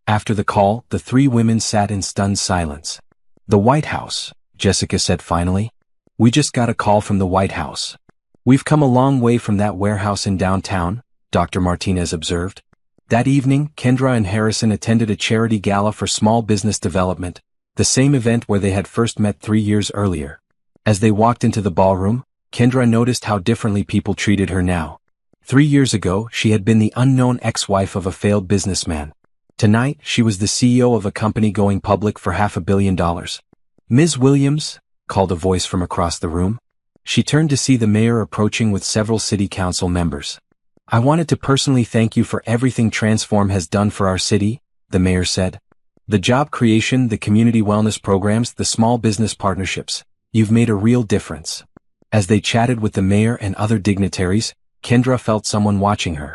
Speaker 1: After the call, the three women sat in stunned silence. "The White House," Jessica said finally. "We just got a call from the White House." "We've come a long way from that warehouse in downtown," Dr. Martinez observed. That evening, Kendra and Harrison attended a charity gala for small business development, the same event where they had first met 3 years earlier. As they walked into the ballroom, Kendra noticed how differently people treated her now. 3 years ago, she had been the unknown ex-wife of a failed businessman. Tonight, she was the CEO of a company going public for $500 million. "Ms. Williams," called a voice from across the room. She turned to see the mayor approaching with several city council members. "I wanted to personally thank you for everything Transform has done for our city," the mayor said. "The job creation, the community wellness programs, the small business partnerships. You've made a real difference." As they chatted with the mayor and other dignitaries, Kendra felt someone watching her.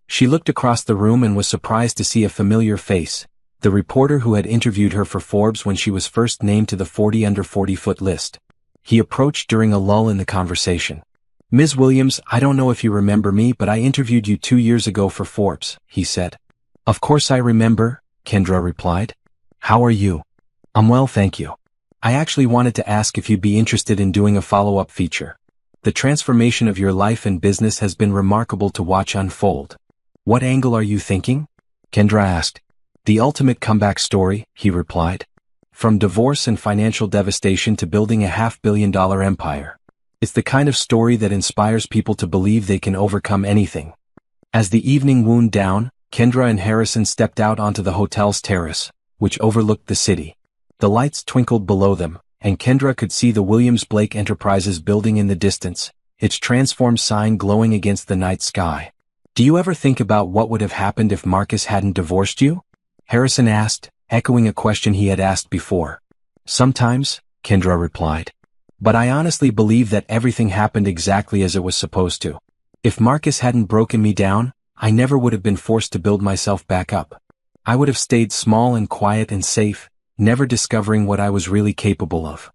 Speaker 1: She looked across the room and was surprised to see a familiar face, the reporter who had interviewed her for Forbes when she was first named to the 40 under 40-foot list. He approached during a lull in the conversation. "Ms. Williams, I don't know if you remember me, but I interviewed you 2 years ago for Forbes," he said. "Of course I remember," Kendra replied. "How are you?" "I'm well, thank you. I actually wanted to ask if you'd be interested in doing a follow-up feature. The transformation of your life and business has been remarkable to watch unfold." "What angle are you thinking?" Kendra asked. "The ultimate comeback story," he replied. "From divorce and financial devastation to building a $500 million empire. It's the kind of story that inspires people to believe they can overcome anything." As the evening wound down, Kendra and Harrison stepped out onto the hotel's terrace, which overlooked the city. The lights twinkled below them, and Kendra could see the Williams-Blake Enterprises building in the distance, its transformed sign glowing against the night sky. "Do you ever think about what would have happened if Marcus hadn't divorced you?" Harrison asked, echoing a question he had asked before. "Sometimes," Kendra replied. "But I honestly believe that everything happened exactly as it was supposed to. If Marcus hadn't broken me down, I never would have been forced to build myself back up. I would have stayed small and quiet and safe, never discovering what I was really capable of.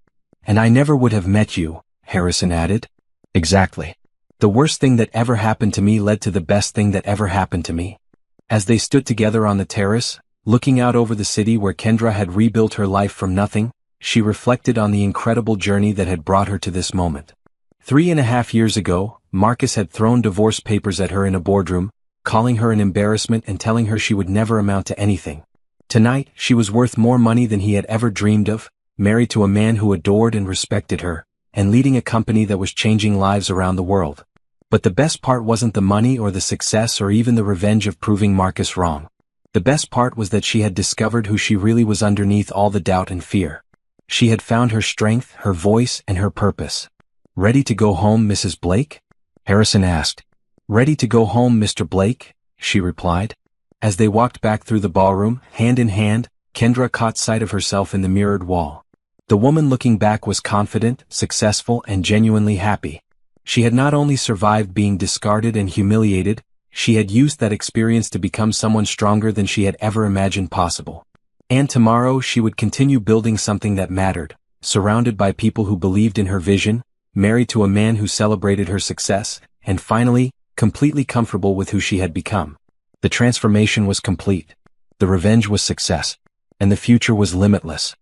Speaker 1: And I never would have met you," Harrison added. "Exactly. The worst thing that ever happened to me led to the best thing that ever happened to me." As they stood together on the terrace, looking out over the city where Kendra had rebuilt her life from nothing, she reflected on the incredible journey that had brought her to this moment. 3.5 years ago, Marcus had thrown divorce papers at her in a boardroom, calling her an embarrassment and telling her she would never amount to anything. Tonight, she was worth more money than he had ever dreamed of, married to a man who adored and respected her, and leading a company that was changing lives around the world. But the best part wasn't the money or the success or even the revenge of proving Marcus wrong. The best part was that she had discovered who she really was underneath all the doubt and fear. She had found her strength, her voice, and her purpose. "Ready to go home, Mrs. Blake?" Harrison asked. "Ready to go home, Mr. Blake," she replied. As they walked back through the ballroom, hand in hand, Kendra caught sight of herself in the mirrored wall. The woman looking back was confident, successful, and genuinely happy. She had not only survived being discarded and humiliated, she had used that experience to become someone stronger than she had ever imagined possible. And tomorrow she would continue building something that mattered, surrounded by people who believed in her vision, married to a man who celebrated her success, and finally, completely comfortable with who she had become. The transformation was complete. The revenge was success. And the future was limitless.